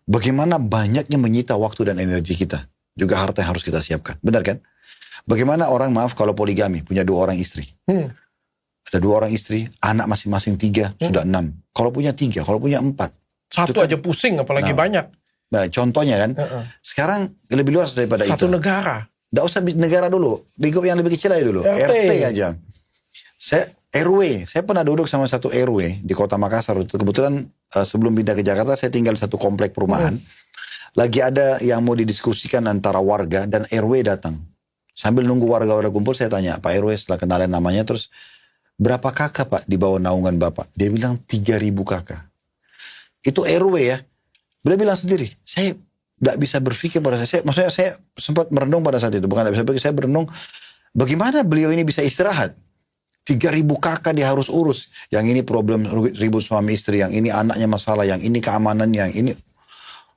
Bagaimana banyaknya menyita waktu dan energi kita, juga harta yang harus kita siapkan, benar kan? Bagaimana orang maaf kalau poligami punya 2 orang istri, ada 2 orang istri, anak masing-masing 3 sudah 6. Kalau punya 3, kalau punya 4, satu kan, aja pusing apalagi banyak. Nah, contohnya kan, sekarang lebih luas daripada Satu itu. negara. Nggak usah negara dulu, lingkup yang lebih kecil aja dulu, RT aja. Saya RW, saya pernah duduk sama satu RW di kota Makassar. Kebetulan sebelum pindah ke Jakarta, saya tinggal di satu komplek perumahan. Lagi ada yang mau didiskusikan antara warga dan RW datang. Sambil nunggu warga-warga kumpul, saya tanya, Pak RW setelah kenalin namanya, terus berapa kakak Pak di bawah naungan Bapak? Dia bilang 3.000 kakak. Itu RW ya. Beliau bilang sendiri, saya gak bisa berpikir pada maksudnya saya sempat merenung pada saat itu. Bukan gak bisa berpikir, saya berenung, bagaimana beliau ini bisa istirahat? 3.000 kakak dia harus urus. Yang ini problem ribut suami istri, yang ini anaknya masalah, yang ini keamanan, yang ini...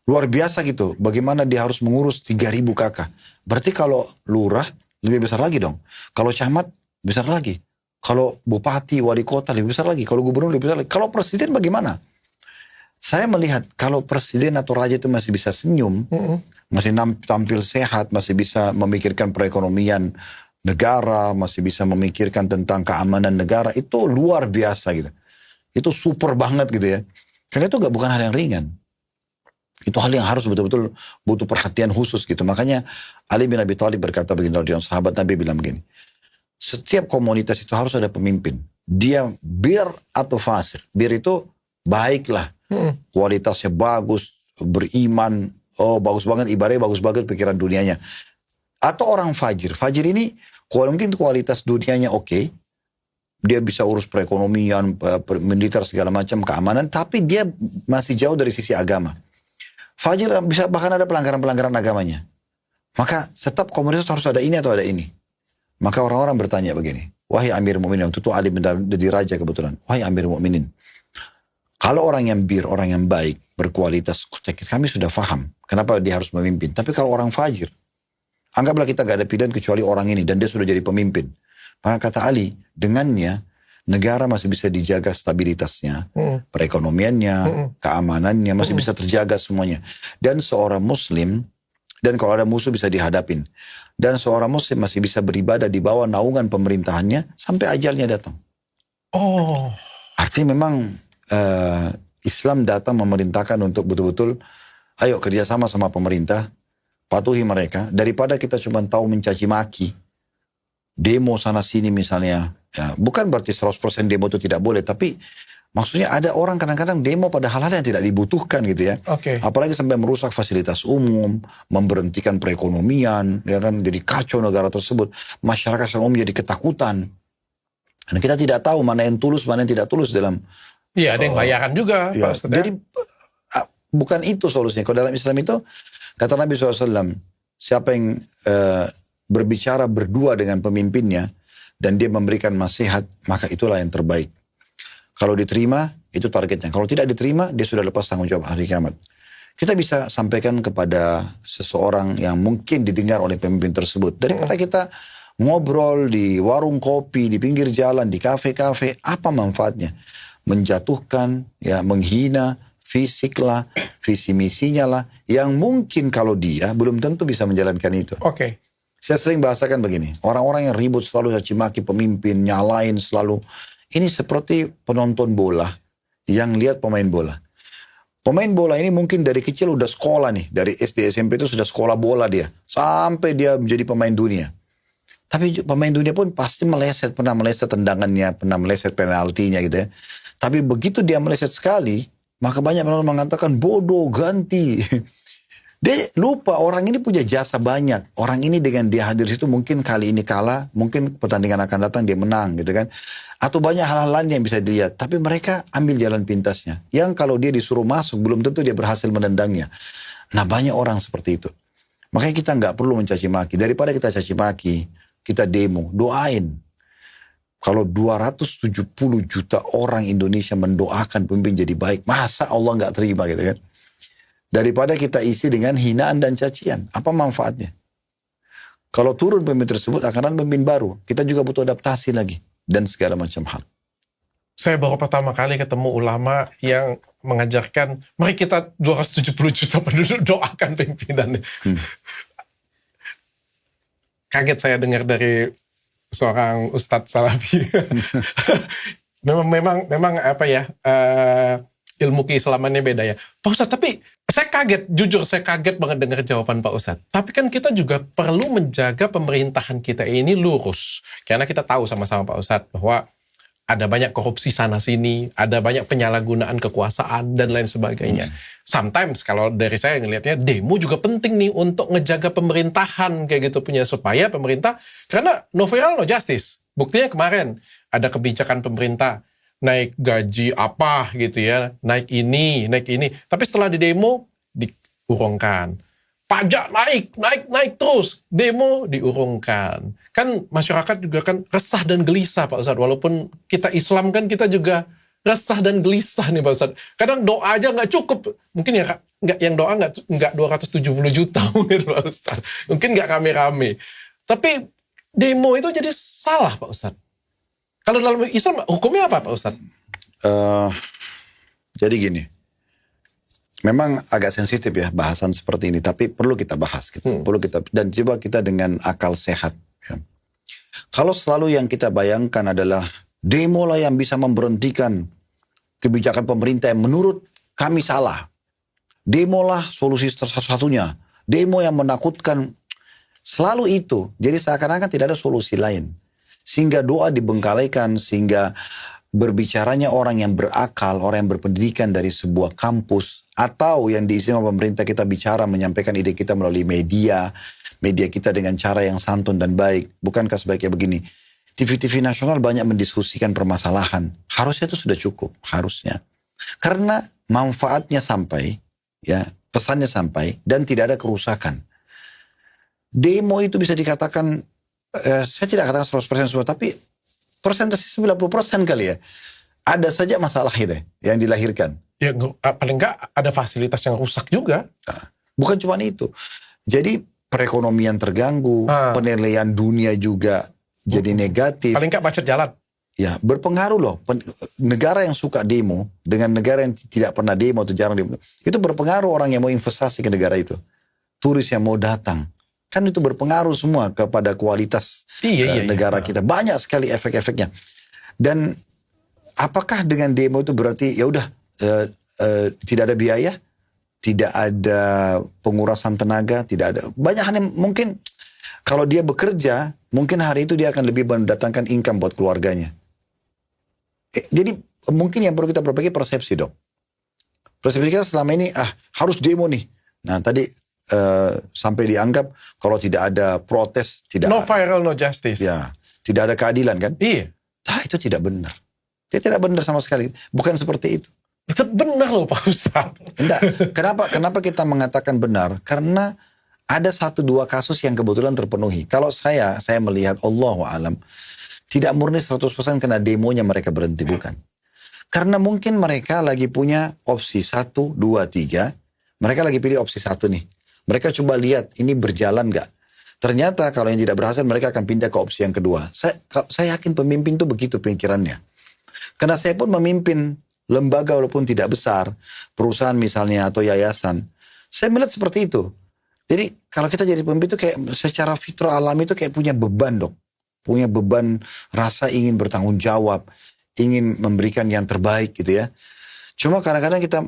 Luar biasa gitu. Bagaimana dia harus mengurus 3.000 kakak. Berarti kalau lurah lebih besar lagi dong. Kalau camat besar lagi. Kalau bupati, wali kota lebih besar lagi. Kalau gubernur lebih besar lagi. Kalau presiden bagaimana? Saya melihat kalau presiden atau raja itu masih bisa senyum. Masih tampil sehat. Masih bisa memikirkan perekonomian negara. Masih bisa memikirkan tentang keamanan negara. Itu luar biasa gitu. Itu super banget gitu ya. Karena itu bukan hal yang ringan. Itu hal yang harus betul-betul butuh perhatian khusus gitu. Makanya Ali bin Abi Thalib berkata begini, sahabat Nabi bilang begini. Setiap komunitas itu harus ada pemimpin. Dia bir atau fasik. Bir itu baiklah. Kualitasnya bagus, beriman. Oh bagus banget, ibadahnya bagus banget, pikiran dunianya. Atau orang fajir. Fajir ini mungkin kualitas dunianya oke. Dia bisa urus perekonomian, militer segala macam, keamanan. Tapi dia masih jauh dari sisi agama. Fajir bisa bahkan ada pelanggaran-pelanggaran agamanya. Maka setiap komunitas harus ada ini atau ada ini. Maka orang-orang bertanya begini. Wahai Amir Mu'minin. Waktu itu Ali menjadi raja kebetulan. Wahai Amir Mu'minin. Kalau orang yang bir, orang yang baik, berkualitas, kami sudah paham. Kenapa dia harus memimpin. Tapi kalau orang fajir. Anggaplah kita gak ada pilihan kecuali orang ini. Dan dia sudah jadi pemimpin. Maka kata Ali. Dengannya. Negara masih bisa dijaga stabilitasnya, perekonomiannya, keamanannya, masih bisa terjaga semuanya. Dan seorang muslim, dan kalau ada musuh bisa dihadapin. Dan seorang muslim masih bisa beribadah di bawah naungan pemerintahannya, sampai ajalnya datang. Oh. Artinya memang Islam datang memerintahkan untuk betul-betul, ayo kerjasama sama pemerintah, patuhi mereka, daripada kita cuma tahu mencaci maki, demo sana sini misalnya. Ya, bukan berarti 100% demo itu tidak boleh, tapi maksudnya ada orang kadang-kadang demo pada hal-hal yang tidak dibutuhkan gitu ya. Apalagi sampai merusak fasilitas umum, memberhentikan perekonomian, ya kan, jadi kacau negara tersebut. Masyarakat secara umum jadi ketakutan. Dan kita tidak tahu mana yang tulus, mana yang tidak tulus dalam... Iya, ada yang bayaran juga. Ya, jadi Bukan itu solusinya. Kalau dalam Islam itu, kata Nabi SAW, siapa yang berbicara berdua dengan pemimpinnya, dan dia memberikan nasihat, maka itulah yang terbaik. Kalau diterima, itu targetnya. Kalau tidak diterima, dia sudah lepas tanggung jawab hari kiamat. Kita bisa sampaikan kepada seseorang yang mungkin didengar oleh pemimpin tersebut. Daripada kita ngobrol di warung kopi, di pinggir jalan, di kafe-kafe, apa manfaatnya? Menjatuhkan, ya, menghina, fisik lah, visi misinya lah, yang mungkin kalau dia belum tentu bisa menjalankan itu. Oke. Saya sering bahasakan begini, orang-orang yang ribut selalu caci maki pemimpin, nyalain selalu, ini seperti penonton bola yang lihat pemain bola. Pemain bola ini mungkin dari kecil udah sekolah nih, dari SD SMP itu sudah sekolah bola dia, sampai dia menjadi pemain dunia. Tapi pemain dunia pun pasti meleset, pernah meleset tendangannya, pernah meleset penaltinya gitu ya. Tapi begitu dia meleset sekali, maka banyak orang mengatakan bodoh, ganti. Dia lupa orang ini punya jasa banyak. Orang ini dengan dia hadir situ mungkin kali ini kalah, mungkin pertandingan akan datang dia menang gitu kan. Atau banyak hal-hal lain yang bisa dilihat. Tapi mereka ambil jalan pintasnya. Yang kalau dia disuruh masuk belum tentu dia berhasil menendangnya. Nah banyak orang seperti itu. Makanya kita nggak perlu mencaci maki. Daripada kita caci maki, kita demo, doain. Kalau 270 juta orang Indonesia mendoakan pemimpin jadi baik, masa Allah nggak terima gitu kan? Daripada kita isi dengan hinaan dan cacian, apa manfaatnya? Kalau turun pemimpin tersebut akan ada pemimpin baru, kita juga butuh adaptasi lagi dan segala macam hal. Saya baru pertama kali ketemu ulama yang mengajarkan, mari kita 270 juta penduduk doakan pimpinannya. Kaget saya dengar dari seorang Ustadz Salafi. memang apa ya, ilmu keislamannya beda ya. Pak Ustadz, tapi saya kaget, jujur saya kaget banget dengar jawaban Pak Ustadz. Tapi kan kita juga perlu menjaga pemerintahan kita ini lurus. Karena kita tahu sama-sama Pak Ustadz bahwa ada banyak korupsi sana-sini, ada banyak penyalahgunaan kekuasaan, dan lain sebagainya. Sometimes kalau dari saya ngelihatnya, demo juga penting nih untuk ngejaga pemerintahan kayak gitu punya, supaya pemerintah, karena no viral no justice. Buktinya kemarin, ada kebijakan pemerintah, naik gaji apa gitu ya, naik ini. Tapi setelah di demo, diurungkan. Pajak naik terus. Demo diurungkan. Kan masyarakat juga kan resah dan gelisah Pak Ustadz. Walaupun kita Islam kan kita juga resah dan gelisah nih Pak Ustadz. Kadang doa aja nggak cukup. Mungkin ya nggak, yang doa nggak 270 juta mungkin Pak Ustadz. Mungkin nggak rame-rame. Tapi demo itu jadi salah Pak Ustadz. Kalau dalam Islam hukumnya apa Pak Ustadz? Jadi gini, memang agak sensitif ya bahasan seperti ini, tapi perlu kita bahas gitu. Perlu kita, dan coba kita dengan akal sehat ya. Kalau selalu yang kita bayangkan adalah demo lah yang bisa memberhentikan kebijakan pemerintah yang menurut kami salah, demo lah solusi satu-satunya, demo yang menakutkan, selalu itu, jadi seakan-akan tidak ada solusi lain. Sehingga doa dibengkalaikan, sehingga berbicaranya orang yang berakal, orang yang berpendidikan dari sebuah kampus, atau yang diisi sama pemerintah, kita bicara, menyampaikan ide kita melalui media kita dengan cara yang santun dan baik. Bukankah sebaiknya begini? TV-TV nasional banyak mendiskusikan permasalahan. Harusnya itu sudah cukup, harusnya. Karena manfaatnya sampai, ya, pesannya sampai, dan tidak ada kerusakan. Demo itu bisa dikatakan, saya tidak katakan 100% semua, tapi persentase 90% kali ya. Ada saja masalah itu yang dilahirkan. Ya paling nggak ada fasilitas yang rusak juga. Nah, bukan cuma itu. Jadi perekonomian terganggu, penilaian dunia juga jadi negatif. Paling nggak macet jalan. Ya, berpengaruh loh. Negara yang suka demo dengan negara yang tidak pernah demo atau jarang demo, itu berpengaruh orang yang mau investasi ke negara itu. Turis yang mau datang. Kan itu berpengaruh semua kepada kualitas negara kita. Banyak sekali efek-efeknya. Dan apakah dengan demo itu berarti ya udah tidak ada biaya, tidak ada pengurasan tenaga, tidak ada banyak hal yang mungkin kalau dia bekerja, mungkin hari itu dia akan lebih mendatangkan income buat keluarganya. Jadi mungkin yang perlu kita perbaiki persepsi dok. Persepsi kita selama ini harus demo nih. Nah tadi sampai dianggap kalau tidak ada protes, tidak no viral no justice. Ya, tidak ada keadilan kan? Iya. Nah, itu tidak benar. Itu tidak benar sama sekali. Bukan seperti itu. Tetap benar loh Pak Ustadz. Enggak. Kenapa kita mengatakan benar? Karena ada 1-2 kasus yang kebetulan terpenuhi. Kalau saya melihat Allahu alam, tidak murni 100% karena demonya mereka berhenti, bukan. Karena mungkin mereka lagi punya opsi 1, 2, 3. Mereka lagi pilih opsi 1 nih. Mereka coba lihat ini berjalan nggak. Ternyata kalau yang tidak berhasil mereka akan pindah ke opsi yang kedua. Saya yakin pemimpin itu begitu pemikirannya. Karena saya pun memimpin lembaga walaupun tidak besar, perusahaan misalnya atau yayasan. Saya melihat seperti itu. Jadi kalau kita jadi pemimpin itu kayak secara fitrah alami itu kayak punya beban dong. Punya beban rasa ingin bertanggung jawab, ingin memberikan yang terbaik gitu ya. Cuma kadang-kadang kita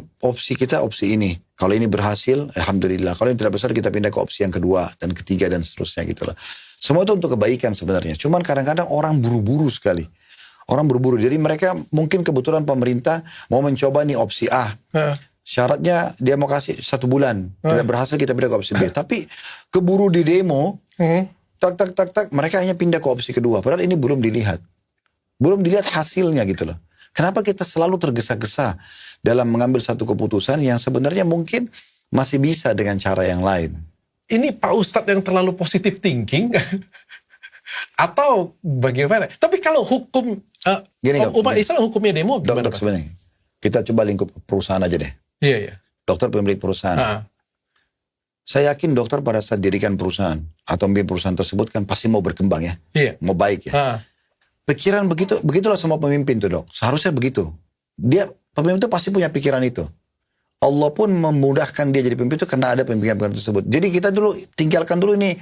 opsi ini. Kalau ini berhasil, alhamdulillah. Kalau ini tidak besar kita pindah ke opsi yang kedua dan ketiga dan seterusnya gitu lah. Semua itu untuk kebaikan sebenarnya. Cuman kadang-kadang orang buru-buru sekali. Orang berburu. Jadi mereka mungkin kebetulan pemerintah mau mencoba nih opsi A. Syaratnya dia mau kasih 1 bulan. Tidak berhasil kita pindah ke opsi B. Tapi keburu di demo. Tak. Mereka hanya pindah ke opsi kedua. Padahal ini belum dilihat. Belum dilihat hasilnya gitu loh. Kenapa kita selalu tergesa-gesa dalam mengambil satu keputusan yang sebenarnya mungkin masih bisa dengan cara yang lain. Ini Pak Ustadz yang terlalu positive thinking. Atau bagaimana? Tapi kalau hukum umat Islam hukumnya demo gimana? Dok, sebenarnya kita coba lingkup perusahaan aja deh. Iya. Dokter pemilik perusahaan. Saya yakin dokter pada saat dirikan perusahaan atau memimpin perusahaan tersebut kan pasti mau berkembang ya. Iya. Mau baik ya. Pikiran begitulah semua pemimpin tuh dok. Seharusnya begitu. Pemimpin itu pasti punya pikiran itu. Allah pun memudahkan dia jadi pemimpin itu karena ada pemikiran tersebut. Jadi kita dulu tinggalkan dulu ini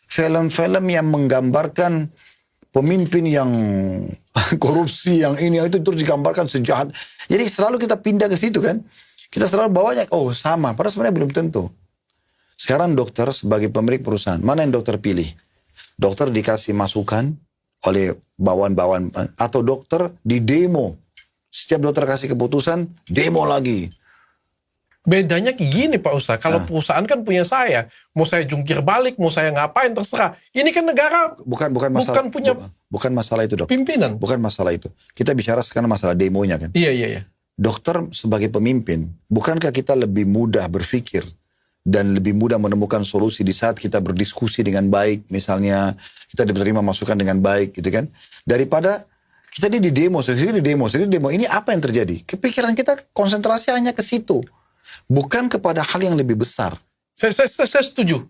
film-film yang menggambarkan pemimpin yang korupsi, yang ini itu terus digambarkan sejahat. Jadi selalu kita pindah ke situ kan. Kita selalu bawanya, sama. Padahal sebenarnya belum tentu. Sekarang dokter sebagai pemilik perusahaan, mana yang dokter pilih? Dokter dikasih masukan oleh bawahan-bawahan, atau dokter di demo. Setiap dokter kasih keputusan, demo lagi. Bedanya gini Pak Ustadz, kalau perusahaan kan punya saya, mau saya jungkir balik, mau saya ngapain terserah. Ini kan negara bukan masalah, bukan masalah itu dok. Pimpinan. Bukan masalah itu. Kita bicara sekarang masalah demonya kan. Iya. Dokter sebagai pemimpin, bukankah kita lebih mudah berpikir dan lebih mudah menemukan solusi di saat kita berdiskusi dengan baik, misalnya kita diterima masukan dengan baik gitu kan, daripada kita di demo, ini apa yang terjadi? Kepikiran kita konsentrasi hanya ke situ. Bukan kepada hal yang lebih besar. Saya setuju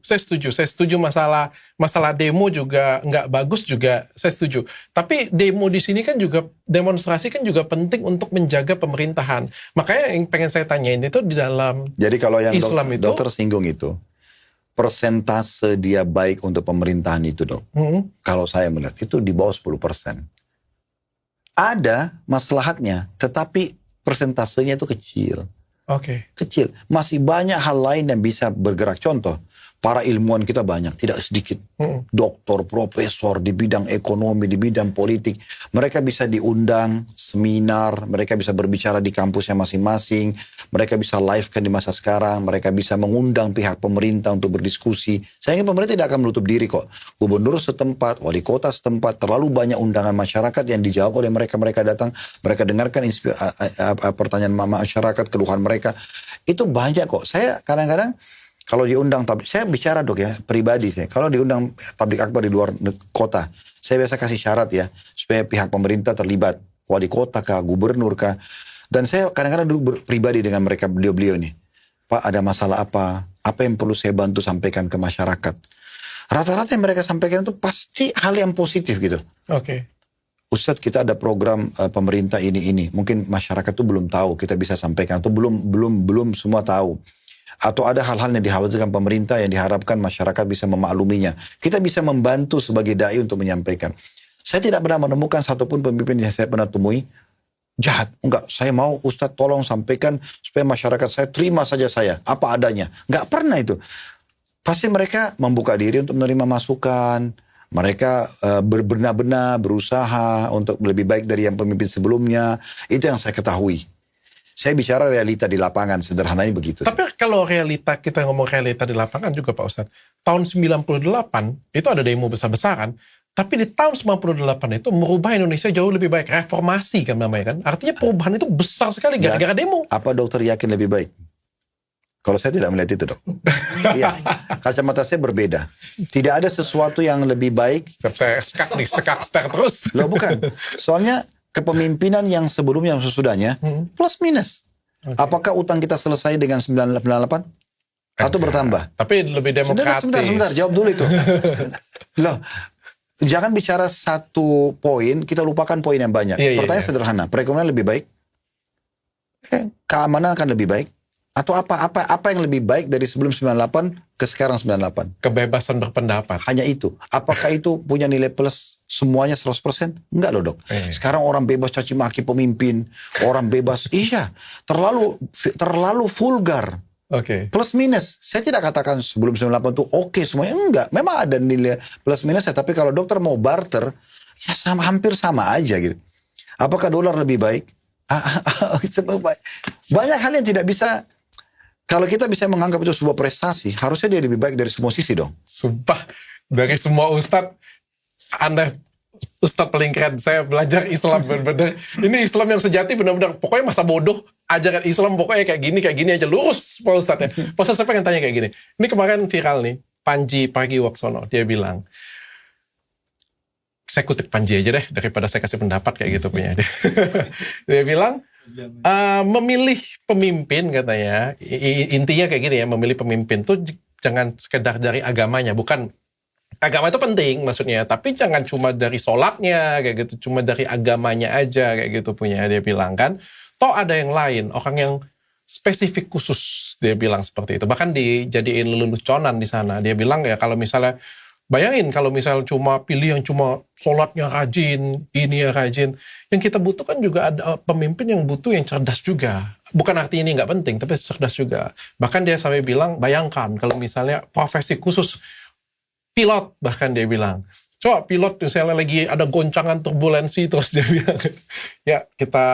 masalah demo juga nggak bagus juga, saya setuju. Tapi demo di sini kan juga, demonstrasi kan juga penting untuk menjaga pemerintahan. Makanya yang pengen saya tanyain itu di dalam Jadi kalau yang Islam dokter singgung itu, persentase dia baik untuk pemerintahan itu dok. Kalau saya melihat itu di bawah 10%. Ada maslahatnya, tetapi persentasenya itu kecil. Kecil. Masih banyak hal lain yang bisa bergerak. Contoh, para ilmuwan kita banyak, tidak sedikit. Doktor, profesor di bidang ekonomi, di bidang politik. Mereka bisa diundang seminar, mereka bisa berbicara di kampusnya masing-masing, mereka bisa live kan di masa sekarang, mereka bisa mengundang pihak pemerintah untuk berdiskusi. Saya ingin pemerintah tidak akan menutup diri kok. Gubernur setempat, wali kota setempat, terlalu banyak undangan masyarakat yang dijawab oleh mereka datang, mereka dengarkan pertanyaan masyarakat, keluhan mereka. Itu banyak kok. Saya kadang-kadang kalau diundang tablik, saya bicara dok ya, pribadi saya. Kalau diundang tablik akbar di luar kota, saya biasa kasih syarat ya, supaya pihak pemerintah terlibat, wali kota kah, gubernur kah. Dan saya kadang-kadang dulu pribadi dengan mereka, beliau-beliau ini. Pak, ada masalah apa? Apa yang perlu saya bantu sampaikan ke masyarakat? Rata-rata yang mereka sampaikan itu pasti hal yang positif gitu. Ustadz, kita ada program pemerintah ini. Mungkin masyarakat itu belum tahu, kita bisa sampaikan. Atau belum semua tahu. Atau ada hal-hal yang dikhawatirkan pemerintah yang diharapkan masyarakat bisa memakluminya. Kita bisa membantu sebagai dai untuk menyampaikan. Saya tidak pernah menemukan satupun pemimpin yang saya pernah temui jahat. Enggak, saya mau Ustadz tolong sampaikan supaya masyarakat saya terima saja saya, apa adanya. Enggak pernah itu. Pasti mereka membuka diri untuk menerima masukan. Mereka benar-benar berusaha untuk lebih baik dari yang pemimpin sebelumnya. Itu yang saya ketahui. Saya bicara realita di lapangan, sederhananya begitu. Tapi kalau kita ngomong realita di lapangan juga Pak Ustadz, tahun 98 itu ada demo besar-besaran, Tapi di tahun 98 itu merubah Indonesia jauh lebih baik. Reformasi kan namanya kan. Artinya perubahan itu besar sekali Ya. gara-gara demo. Apa dokter yakin lebih baik? Kalau saya tidak melihat itu, Dok. Iya, kacamata saya berbeda. Tidak ada sesuatu yang lebih baik. Setiap saya sekak stare terus. Loh bukan. Soalnya kepemimpinan yang sebelumnya yang sesudahnya plus minus. Apakah utang kita selesai dengan 998? Atau bertambah? Tapi lebih demokratis. Sebentar, jawab dulu itu. Loh, jangan bicara satu poin, kita lupakan poin yang banyak. Iya, Pertanyaan iya. sederhana, perekonomian lebih baik? Keamanan akan lebih baik? Atau apa yang lebih baik dari sebelum 98 ke sekarang 98? Kebebasan berpendapat. Hanya itu. Apakah itu punya nilai plus semuanya 100%? Enggak loh, Dok. Iya. Sekarang orang bebas caci maki pemimpin, orang bebas, iya, terlalu vulgar. Oke. Plus minus, saya tidak katakan sebelum 98 itu oke semuanya, enggak. Memang ada nilai plus minusnya, tapi kalau dokter mau barter, ya hampir sama aja gitu. Apakah dolar lebih baik? Banyak hal yang tidak bisa, kalau kita bisa menganggap itu sebuah prestasi, harusnya dia lebih baik dari semua sisi dong. Sumpah, dari semua ustadz, Anda ustadz paling keren. Saya belajar Islam benar-benar. Ini Islam yang sejati benar-benar. Pokoknya masa bodoh, ajaran Islam pokoknya kayak gini aja. Lurus Pak Ustadz ya. Pak Ustadz, saya pengen tanya kayak gini. Ini kemarin viral nih, Panji Pragiwaksono. Dia bilang, saya kutip Panji aja deh, daripada saya kasih pendapat kayak gitu punya dia. Dia bilang, memilih pemimpin katanya, intinya kayak gini ya, memilih pemimpin tuh jangan sekedar dari agamanya, bukan agama itu penting maksudnya, tapi jangan cuma dari sholatnya kayak gitu, cuma dari agamanya aja kayak gitu punya dia bilang kan. Toh ada yang lain, orang yang spesifik khusus dia bilang seperti itu. Bahkan dijadiin leluconan di sana. Dia bilang ya kalau misalnya bayangin kalau misalnya cuma pilih yang cuma sholatnya rajin, ini ya rajin. Yang kita butuhkan juga ada pemimpin yang butuh yang cerdas juga. Bukan arti ini nggak penting, tapi cerdas juga. Bahkan dia sampai bilang, bayangkan kalau misalnya profesi khusus pilot, bahkan dia bilang. Coba pilot misalnya lagi ada goncangan turbulensi, terus dia bilang, ya kita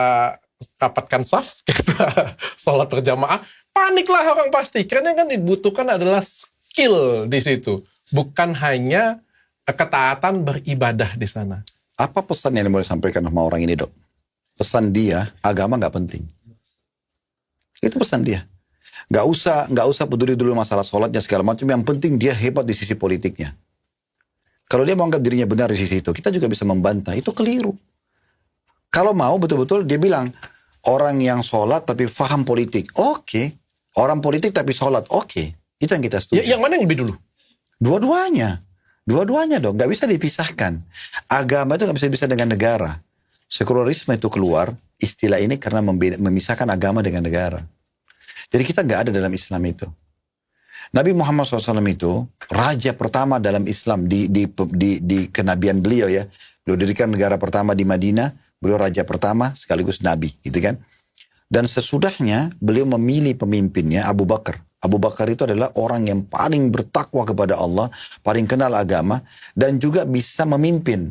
rapatkan saf, kita sholat berjamaah, paniklah orang pasti. Karena yang kan dibutuhkan adalah skill di situ. Bukan hanya ketaatan beribadah di sana. Apa pesan yang mau disampaikan sama orang ini, Dok? Pesan dia, agama nggak penting. Itu pesan dia. Nggak usah peduli dulu masalah sholatnya segala macam. Yang penting dia hebat di sisi politiknya. Kalau dia menganggap dirinya benar di sisi itu, kita juga bisa membantah. Itu keliru. Kalau mau betul-betul dia bilang, orang yang sholat tapi faham politik. Oke. Orang politik tapi sholat. Oke. Itu yang kita setuju. Yang mana yang lebih dulu? Dua-duanya. Dua-duanya dong. Nggak bisa dipisahkan. Agama itu nggak bisa dipisah dengan negara. Sekularisme itu keluar, istilah ini karena memisahkan agama dengan negara. Jadi kita nggak ada dalam Islam itu. Nabi Muhammad SAW itu raja pertama dalam Islam di kenabian beliau ya. Beliau dirikan negara pertama di Madinah, beliau raja pertama sekaligus Nabi, gitu kan. Dan sesudahnya beliau memilih pemimpinnya Abu Bakar. Abu Bakar itu adalah orang yang paling bertakwa kepada Allah, paling kenal agama, dan juga bisa memimpin.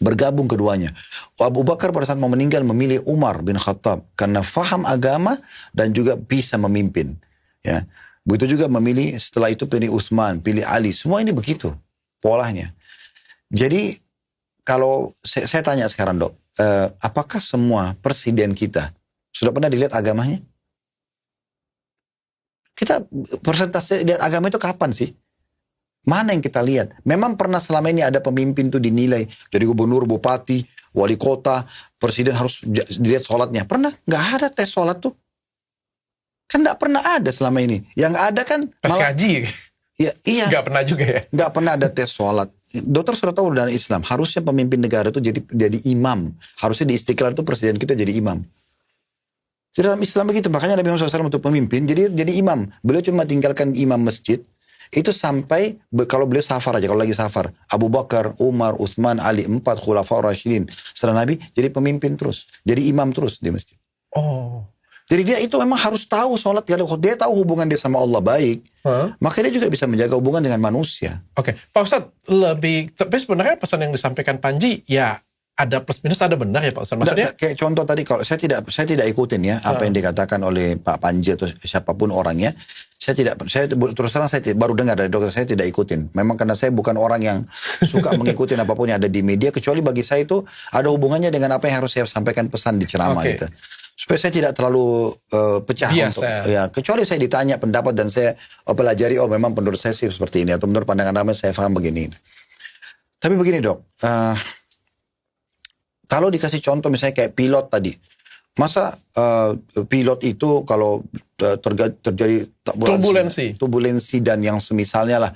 Bergabung keduanya. Abu Bakar pada saat mau meninggal memilih Umar bin Khattab karena faham agama dan juga bisa memimpin. Ya, begitu juga memilih setelah itu pilih Utsman, pilih Ali. Semua ini begitu polanya. Jadi kalau saya tanya sekarang Dok, apakah semua presiden kita sudah pernah dilihat agamanya? Kita persentase lihat agama itu kapan sih? Mana yang kita lihat? Memang pernah selama ini ada pemimpin tuh dinilai jadi gubernur, bupati, wali kota, presiden harus dilihat sholatnya. Pernah? Nggak ada tes sholat tuh. Kan nggak pernah ada selama ini. Yang ada kan Tes malah, ngaji. ya, iya. Nggak pernah juga ya. Nggak pernah ada tes sholat. Dokter sudah tahu dalam Islam harusnya pemimpin negara itu jadi imam. Harusnya di Istiqlal itu presiden kita jadi imam. Jadi dalam Islam begitu. Makanya Nabi Muhammad SAW untuk pemimpin jadi imam. Beliau cuma tinggalkan imam masjid. Itu sampai kalau beliau safar aja, kalau lagi safar. Abu Bakar, Umar, Utsman, Ali, 4 khulafaur rasyidin. Setelah Nabi jadi pemimpin terus. Jadi imam terus di masjid. Oh. Jadi dia itu memang harus tahu sholat. Kalau dia tahu hubungan dia sama Allah baik, maka dia juga bisa menjaga hubungan dengan manusia. Oke, Pak Ustadz, tapi sebenarnya pesan yang disampaikan Panji, ya ada plus minus, ada benar ya Pak Ustadz. Maksudnya Kayak contoh tadi, kalau saya tidak ikutin ya apa yang dikatakan oleh Pak Panji atau siapapun orangnya. Saya terus terang baru dengar dari dokter, saya tidak ikutin. Memang karena saya bukan orang yang suka mengikuti apapun yang ada di media, kecuali bagi saya itu ada hubungannya dengan apa yang harus saya sampaikan pesan di ceramah gitu. Supaya saya tidak terlalu pecah untuk ya, kecuali saya ditanya pendapat dan saya pelajari, memang menurut saya sih seperti ini, atau menurut pandangan kami saya paham begini. Tapi begini dok, kalau dikasih contoh misalnya kayak pilot tadi, masa pilot itu kalau terjadi turbulensi dan yang semisalnya lah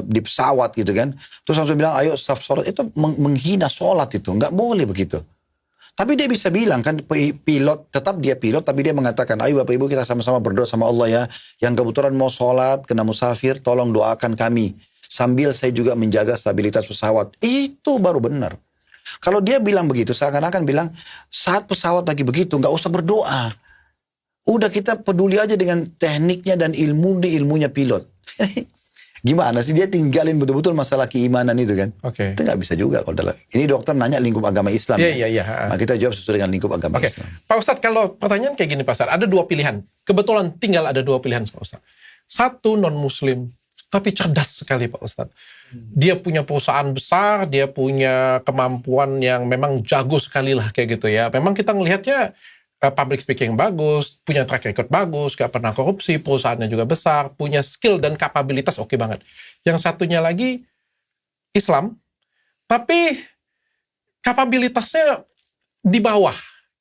di pesawat gitu kan, terus langsung bilang ayo staf sholat, itu menghina sholat, itu nggak boleh begitu. Tapi dia bisa bilang kan, pilot tetap dia pilot, tapi dia mengatakan ayo Bapak Ibu kita sama-sama berdoa sama Allah ya, yang kebetulan mau sholat kena musafir tolong doakan kami, sambil saya juga menjaga stabilitas pesawat. Itu baru benar. Kalau dia bilang begitu, seakan-akan bilang saat pesawat lagi begitu nggak usah berdoa. Udah kita peduli aja dengan tekniknya dan ilmunya pilot. Gimana sih dia tinggalin betul-betul masalah keimanan itu kan? Itu nggak bisa juga. Ini dokter nanya lingkup agama Islam. Nah, kita jawab sesuai dengan lingkup agama Islam. Pak Ustadz, kalau pertanyaan kayak gini Pak Ustadz, ada dua pilihan. Kebetulan tinggal ada dua pilihan Pak Ustadz. Satu non-muslim, tapi cerdas sekali Pak Ustadz. Dia punya perusahaan besar, dia punya kemampuan yang memang jago sekali lah kayak gitu ya. Memang kita ngelihatnya public speaking bagus, punya track record bagus, gak pernah korupsi, perusahaannya juga besar, punya skill dan kapabilitas oke banget. Yang satunya lagi Islam, tapi kapabilitasnya di bawah.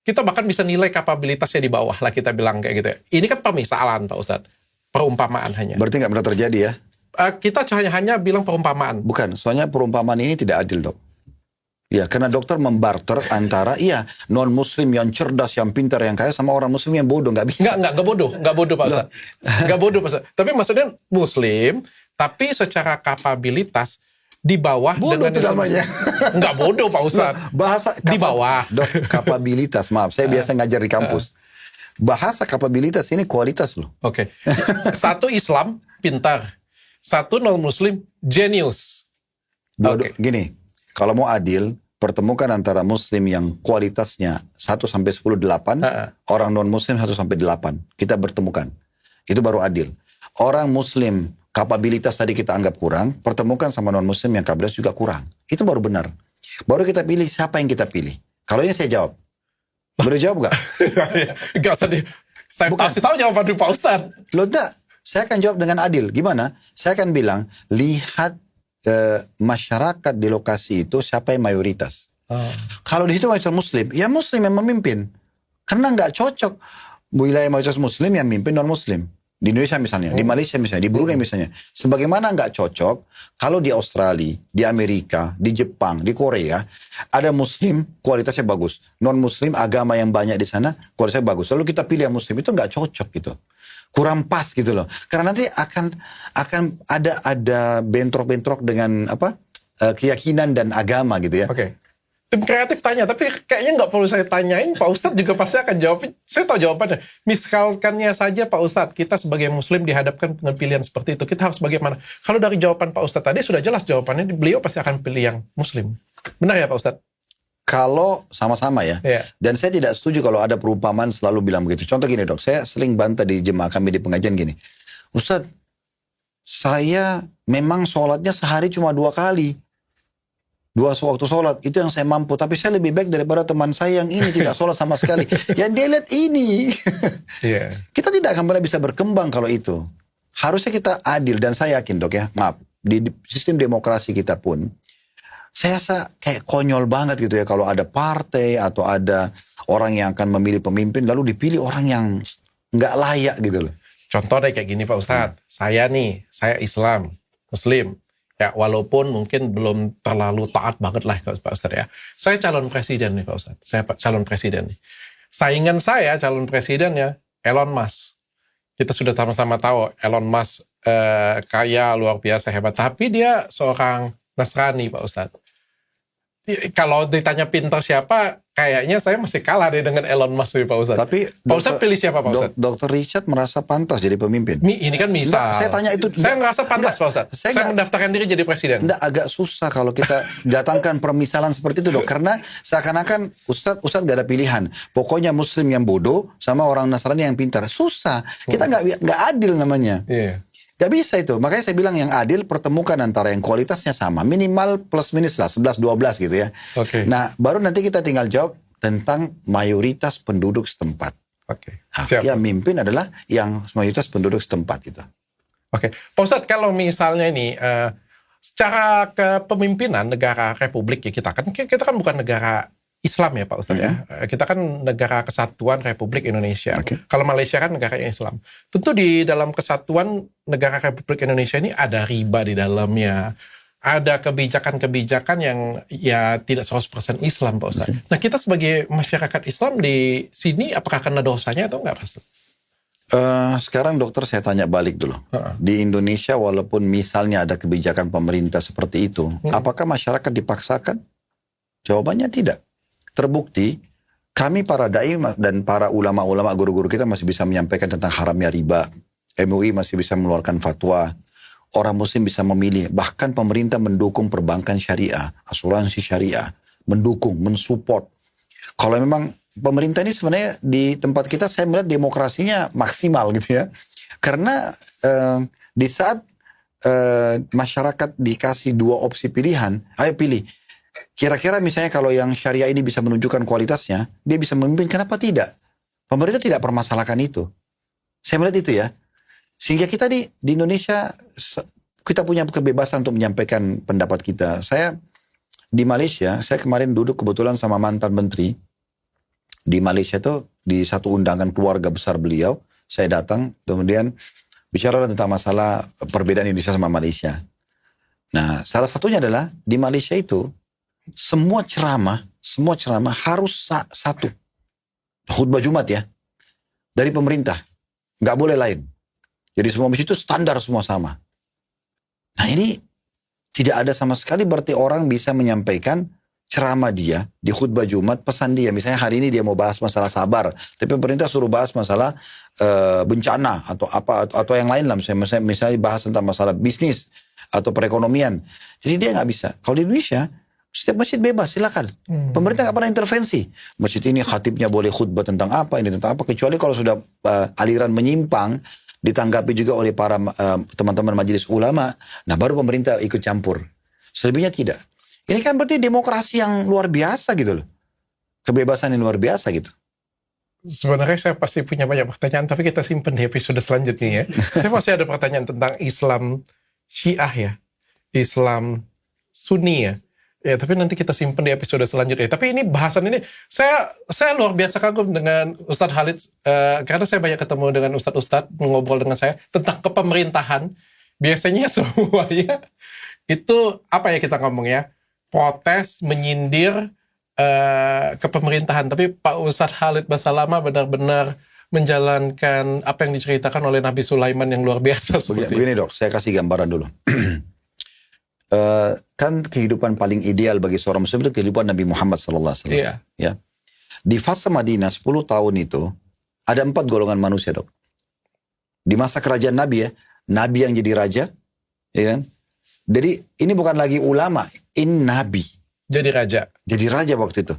Kita bahkan bisa nilai kapabilitasnya di bawah lah, kita bilang kayak gitu ya. Ini kan pemisalan Pak Ustadz, perumpamaan hanya. Berarti nggak pernah terjadi ya? Kita hanya bilang perumpamaan. Bukan, soalnya perumpamaan ini tidak adil dok. Ya, karena dokter membarter antara non-muslim yang cerdas, yang pintar, yang kaya, sama orang muslim yang bodoh, nggak bisa. Nggak bodoh Pak Ustadz. Nggak bodoh Pak Ustadz. Tapi maksudnya muslim, tapi secara kapabilitas di bawah. Bodoh itu namanya. Nggak bodoh Pak Ustadz. Bahasa di bawah. Dok, kapabilitas, maaf, saya biasa ngajar di kampus. Bahasa kapabilitas ini kualitas loh. Satu Islam, pintar. Satu non-muslim, genius. Gini, kalau mau adil, pertemukan antara muslim yang kualitasnya 1-10 8, orang non-muslim 1-8. Kita bertemukan. Itu baru adil. Orang muslim kapabilitas tadi kita anggap kurang, pertemukan sama non-muslim yang kapabilitas juga kurang. Itu baru benar. Baru kita pilih siapa yang kita pilih. Kalau ini saya jawab. Boleh jawab nggak? Nggak usah saya kasih tahu jawaban dulu Pak Ustadz. Loh enggak, saya akan jawab dengan adil. Gimana? Saya akan bilang, lihat masyarakat di lokasi itu siapa yang mayoritas. Kalau di situ mayoritas muslim, ya muslim yang memimpin. Karena nggak cocok wilayah mayoritas muslim yang memimpin non muslim. Di Indonesia misalnya, di Malaysia misalnya, di Brunei misalnya. Sebagaimana nggak cocok kalau di Australia, di Amerika, di Jepang, di Korea ada muslim kualitasnya bagus, non muslim agama yang banyak di sana kualitasnya bagus. Lalu kita pilih yang muslim, itu nggak cocok gitu. Kurang pas gitu loh. Karena nanti akan ada bentrok-bentrok dengan keyakinan dan agama gitu ya. Tim kreatif tanya, tapi kayaknya nggak perlu saya tanyain, Pak Ustadz juga pasti akan jawab. Saya tahu jawabannya. Misalkannya saja Pak Ustadz, kita sebagai muslim dihadapkan dengan pilihan seperti itu, kita harus bagaimana? Kalau dari jawaban Pak Ustadz tadi sudah jelas jawabannya, beliau pasti akan pilih yang muslim. Benar ya Pak Ustadz? Kalau sama-sama ya. Dan saya tidak setuju kalau ada perumpamaan selalu bilang begitu. Contoh gini dok, saya sering bantah di jemaah kami di pengajian gini. Ustadz, saya memang sholatnya sehari cuma 2 kali. 2 waktu sholat, itu yang saya mampu. Tapi saya lebih baik daripada teman saya yang ini tidak sholat sama sekali. Yang dia lihat ini. Kita tidak akan pernah bisa berkembang kalau itu. Harusnya kita adil. Dan saya yakin dok ya, maaf. Di sistem demokrasi kita pun, saya rasa kayak konyol banget gitu ya kalau ada partai atau ada orang yang akan memilih pemimpin lalu dipilih orang yang nggak layak gitu loh. Contoh deh kayak gini Pak Ustadz. Saya Islam, Muslim. Ya walaupun mungkin belum terlalu taat banget lah Pak Ustadz ya. Saya calon presiden nih Pak Ustadz. Saya calon presiden nih. Saingan saya calon presidennya Elon Musk. Kita sudah sama-sama tahu Elon Musk kaya luar biasa hebat. Tapi dia seorang Nasrani Pak Ustadz. Kalau ditanya pintar siapa, kayaknya saya masih kalah deh dengan Elon Musk nih Pak Ustadz. Tapi Pak Ustadz pilih siapa Pak Ustadz? Dr. Richard merasa pantas jadi pemimpin. Ini kan misal. Enggak, saya tanya itu. Saya ngerasa pantas Pak Ustadz. Saya mendaftarkan diri jadi presiden. Enggak, agak susah kalau kita datangkan permisalan seperti itu dok. Karena seakan-akan Ustadz gak ada pilihan. Pokoknya Muslim yang bodoh sama orang Nasrani yang pintar. Susah. Kita nggak adil namanya. Iya. Gak bisa itu. Makanya saya bilang yang adil pertemukan antara yang kualitasnya sama. Minimal plus minus lah 11-12 gitu ya. Oke. Nah baru nanti kita tinggal jawab tentang mayoritas penduduk setempat. Oke. Nah, Siap. yang mimpin adalah yang mayoritas penduduk setempat itu. Oke. Pak Ustadz kalau misalnya ini secara kepemimpinan negara republik ya kita kan bukan negara Islam ya Pak Ustadz ya. Kita kan negara kesatuan Republik Indonesia. Oke. Kalau Malaysia kan negara yang Islam. Tentu di dalam kesatuan negara Republik Indonesia ini ada riba di dalamnya. Ada kebijakan-kebijakan yang ya tidak 100% Islam Pak Ustadz. Nah kita sebagai masyarakat Islam di sini apakah kena dosanya atau enggak Pak Ustadz? Sekarang dokter saya tanya balik dulu. Di Indonesia walaupun misalnya ada kebijakan pemerintah seperti itu, apakah masyarakat dipaksakan? Jawabannya tidak. Terbukti, kami para dai dan para ulama-ulama guru-guru kita masih bisa menyampaikan tentang haramnya riba. MUI masih bisa mengeluarkan fatwa. Orang muslim bisa memilih. Bahkan pemerintah mendukung perbankan syariah, asuransi syariah. Mendukung, mensupport. Kalau memang pemerintah ini sebenarnya di tempat kita saya melihat demokrasinya maksimal gitu ya. Karena di saat masyarakat dikasih dua opsi pilihan, ayo pilih. Kira-kira misalnya kalau yang syariah ini bisa menunjukkan kualitasnya, dia bisa memimpin, kenapa tidak? Pemerintah tidak permasalahkan itu. Saya melihat itu ya. Sehingga kita di Indonesia, kita punya kebebasan untuk menyampaikan pendapat kita. Saya di Malaysia, saya kemarin duduk kebetulan sama mantan menteri. Di Malaysia itu, di satu undangan keluarga besar beliau, saya datang, kemudian bicara tentang masalah perbedaan Indonesia sama Malaysia. Nah, salah satunya adalah, di Malaysia itu, semua ceramah harus satu. Khutbah Jumat ya. Dari pemerintah. Nggak boleh lain. Jadi semua masjid itu standar semua sama. Nah ini tidak ada sama sekali berarti orang bisa menyampaikan ceramah dia di khutbah Jumat, pesan dia. Misalnya hari ini dia mau bahas masalah sabar. Tapi pemerintah suruh bahas masalah bencana atau apa atau yang lain lah. Misalnya bahas tentang masalah bisnis atau perekonomian. Jadi dia nggak bisa. Kalau di Indonesia, setiap masjid bebas, silakan. Pemerintah nggak pernah intervensi. Masjid ini khatibnya boleh khutbah tentang apa, ini tentang apa. Kecuali kalau sudah aliran menyimpang, ditanggapi juga oleh para teman-teman majelis ulama. Nah baru pemerintah ikut campur. Selebihnya tidak. Ini kan berarti demokrasi yang luar biasa gitu loh. Kebebasan yang luar biasa gitu. Sebenarnya saya pasti punya banyak pertanyaan, tapi kita simpen di episode selanjutnya ya. Saya masih ada pertanyaan tentang Islam Syiah ya. Islam Sunni ya. Ya, tapi nanti kita simpen di episode selanjutnya. Tapi ini bahasan ini, saya luar biasa kagum dengan Ustadz Khalid, karena saya banyak ketemu dengan Ustadz ngobrol dengan saya tentang kepemerintahan. Biasanya semuanya itu, apa ya kita ngomong ya, protes, menyindir kepemerintahan. Tapi Pak Ustadz Khalid Basalamah benar-benar menjalankan apa yang diceritakan oleh Nabi Sulaiman yang luar biasa. Begini dok, saya kasih gambaran dulu. Kan kehidupan paling ideal bagi seorang muslim itu kehidupan Nabi Muhammad SAW. Iya. Ya. Di fase Madinah 10 tahun itu ada 4 golongan manusia dok. Di masa kerajaan Nabi ya, Nabi yang jadi raja, ya kan? Jadi ini bukan lagi ulama, ini Nabi. Jadi raja. Jadi raja waktu itu.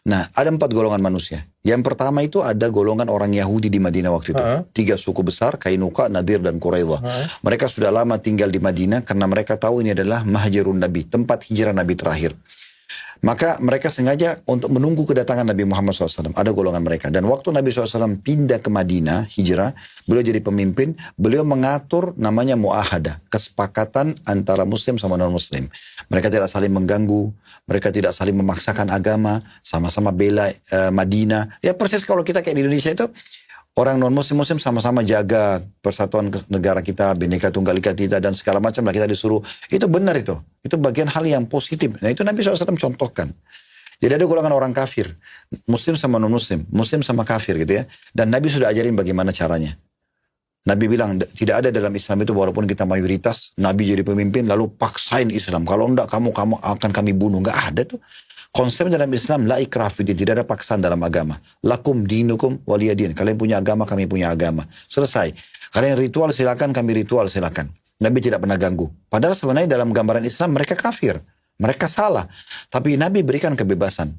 Nah, ada 4 golongan manusia. Yang pertama itu ada golongan orang Yahudi di Madinah waktu itu. 3 suku besar, Kainuka, Nadir, dan Quraidah. Mereka sudah lama tinggal di Madinah karena mereka tahu ini adalah Mahjarun Nabi, tempat hijrah Nabi terakhir. Maka mereka sengaja untuk menunggu kedatangan Nabi Muhammad SAW. Ada golongan mereka. Dan waktu Nabi SAW pindah ke Madinah, hijrah, beliau jadi pemimpin, beliau mengatur namanya mu'ahadah. Kesepakatan antara muslim sama non-muslim. Mereka tidak saling mengganggu, mereka tidak saling memaksakan agama, sama-sama bela Madinah. Ya persis kalau kita kayak di Indonesia itu, orang non-muslim sama-sama jaga persatuan negara kita, Bhinneka Tunggal Ika kita, dan segala macam lah kita disuruh. Itu benar itu. Itu bagian hal yang positif. Nah itu Nabi SAW contohkan. Jadi ada golongan orang kafir. Muslim sama non-muslim. Muslim sama kafir gitu ya. Dan Nabi sudah ajarin bagaimana caranya. Nabi bilang tidak ada dalam Islam itu walaupun kita mayoritas. Nabi jadi pemimpin lalu paksain Islam. Kalau enggak kamu akan kami bunuh. Enggak ada tuh. Konsep dalam Islam, la ikrah fiddin, tidak ada paksaan dalam agama. Lakum dinukum waliyadin. Kalian punya agama, kami punya agama. Selesai. Kalian ritual silakan, kami ritual silakan. Nabi tidak pernah ganggu. Padahal sebenarnya dalam gambaran Islam mereka kafir. Mereka salah. Tapi Nabi berikan kebebasan.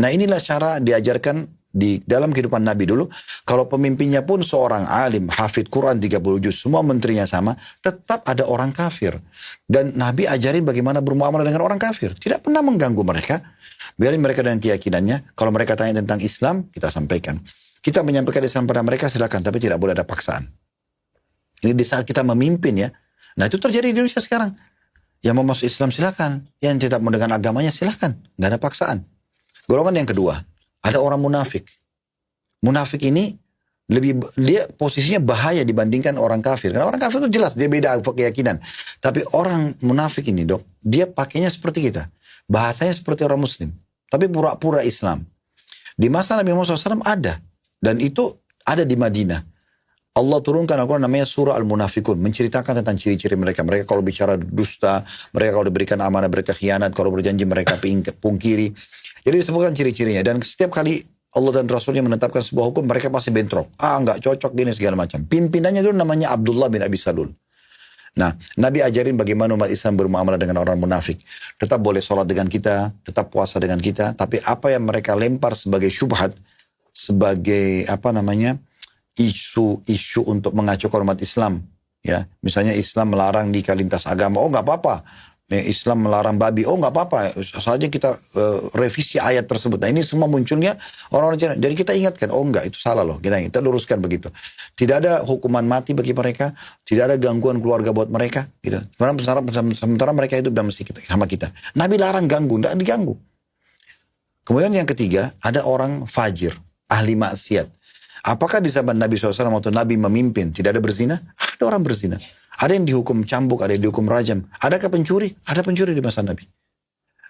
Nah inilah cara diajarkan di dalam kehidupan Nabi dulu. Kalau pemimpinnya pun seorang alim, hafid Quran 30 juz, semua menterinya sama, tetap ada orang kafir. Dan Nabi ajarin bagaimana bermuamalah dengan orang kafir. Tidak pernah mengganggu mereka. Biarin mereka dengan keyakinannya. Kalau mereka tanya tentang Islam, kita sampaikan. Kita menyampaikan Islam pada mereka silakan, tapi tidak boleh ada paksaan. Ini di saat kita memimpin ya. Nah itu terjadi di Indonesia sekarang. Yang mau masuk Islam silakan. Yang tidak mau dengan agamanya silakan. Nggak ada paksaan. Golongan yang kedua, ada orang munafik. Munafik ini dia posisinya bahaya dibandingkan orang kafir. Karena orang kafir itu jelas dia beda keyakinan. Tapi orang munafik ini dok, dia pakainya seperti kita. Bahasanya seperti orang muslim. Tapi pura-pura Islam. Di masa Nabi Muhammad SAW ada. Dan itu ada di Madinah. Allah turunkan Al-Quran namanya surah Al-Munafikun. Menceritakan tentang ciri-ciri mereka. Mereka kalau bicara dusta. Mereka kalau diberikan amanah mereka khianat. Kalau berjanji mereka pungkiri. Jadi disebutkan ciri-cirinya. Dan setiap kali Allah dan Rasulnya menetapkan sebuah hukum. Mereka pasti bentrok. Nggak cocok gini segala macam. Pimpinannya dulu namanya Abdullah bin Abi Salul. Nah, Nabi ajarin bagaimana umat Islam bermuamalah dengan orang munafik. Tetap boleh sholat dengan kita. Tetap puasa dengan kita. Tapi apa yang mereka lempar sebagai syubhat. Sebagai isu untuk mengacaukan umat Islam, ya misalnya Islam melarang nikah lintas agama, nggak apa-apa. Islam melarang babi, nggak apa-apa. Saja kita revisi ayat tersebut. Nah ini semua munculnya orang-orang. Jadi kita ingatkan, enggak itu salah loh. Kita luruskan begitu. Tidak ada hukuman mati bagi mereka, tidak ada gangguan keluarga buat mereka. Gitu. Sementara mereka hidup sama kita. Nabi larang ganggu, tidak diganggu. Kemudian yang ketiga, ada orang fajir, ahli maksiat. Apakah di zaman Nabi SAW waktu Nabi memimpin tidak ada berzina? Ada orang berzina. Ada yang dihukum cambuk, ada yang dihukum rajam. Adakah pencuri? Ada pencuri di masa Nabi.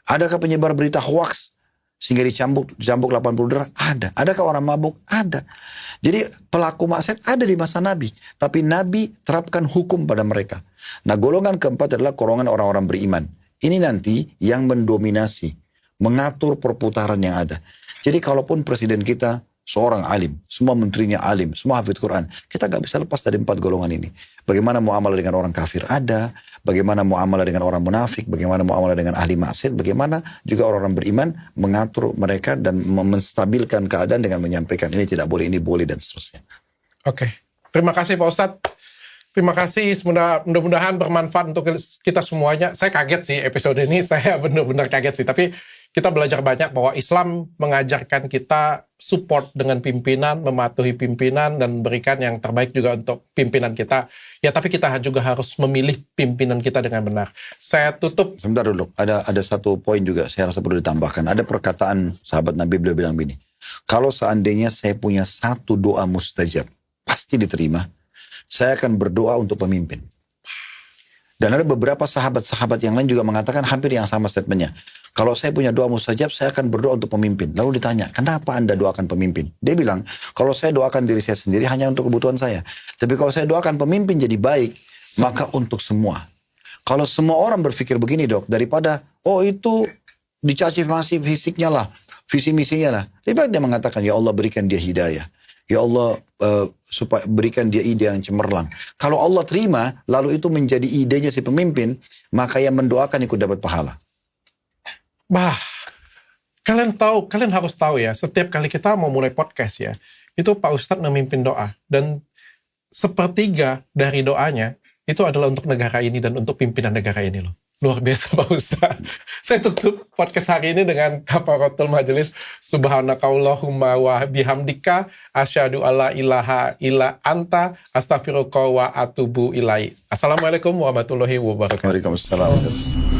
Adakah penyebar berita hoax sehingga dicambuk 80 darah? Ada. Adakah orang mabuk? Ada. Jadi pelaku maksiat ada di masa Nabi. Tapi Nabi terapkan hukum pada mereka. Nah golongan keempat adalah golongan orang-orang beriman. Ini nanti yang mendominasi, mengatur perputaran yang ada. Jadi kalaupun presiden kita seorang alim, semua menterinya alim, semua hafid Quran. Kita gak bisa lepas dari 4 golongan ini. Bagaimana muamalah dengan orang kafir ada, bagaimana muamalah dengan orang munafik, bagaimana muamalah dengan ahli maksiat, bagaimana juga orang-orang beriman mengatur mereka dan menstabilkan keadaan dengan menyampaikan ini tidak boleh, ini boleh dan seterusnya. Oke. Terima kasih Pak Ustadz. Terima kasih, mudah-mudahan bermanfaat untuk kita semuanya. Saya kaget sih episode ini, saya benar-benar kaget sih. Tapi kita belajar banyak bahwa Islam mengajarkan kita support dengan pimpinan, mematuhi pimpinan, dan berikan yang terbaik juga untuk pimpinan kita. Ya, tapi kita juga harus memilih pimpinan kita dengan benar. Saya tutup. Sebentar dulu, ada satu poin juga saya rasa perlu ditambahkan. Ada perkataan sahabat Nabi, beliau bilang begini, kalau seandainya saya punya satu doa mustajab, pasti diterima, saya akan berdoa untuk pemimpin. Dan ada beberapa sahabat-sahabat yang lain juga mengatakan hampir yang sama statementnya. Kalau saya punya doa mustajab, saya akan berdoa untuk pemimpin. Lalu ditanya, kenapa Anda doakan pemimpin? Dia bilang, kalau saya doakan diri saya sendiri hanya untuk kebutuhan saya. Tapi kalau saya doakan pemimpin jadi baik, maka untuk semua. Kalau semua orang berpikir begini dok, daripada, itu dicaci maki fisiknya lah, visi misinya lah. Lebih baik dia mengatakan, ya Allah berikan dia hidayah. Ya Allah supaya berikan dia ide yang cemerlang. Kalau Allah terima, lalu itu menjadi idenya si pemimpin, maka yang mendoakan ikut dapat pahala. Kalian harus tahu ya, setiap kali kita mau mulai podcast ya, itu Pak Ustadz memimpin doa. Dan sepertiga dari doanya, itu adalah untuk negara ini dan untuk pimpinan negara ini loh. Luar biasa Pak Ustadz. Saya tutup podcast hari ini dengan kafaratul majelis. Subhanakallahumma wa bihamdika asyhadu alla ilaha illa anta astaghfiruka wa atubu ilaihi. Assalamualaikum warahmatullahi wabarakatuh. Waalaikumsalam.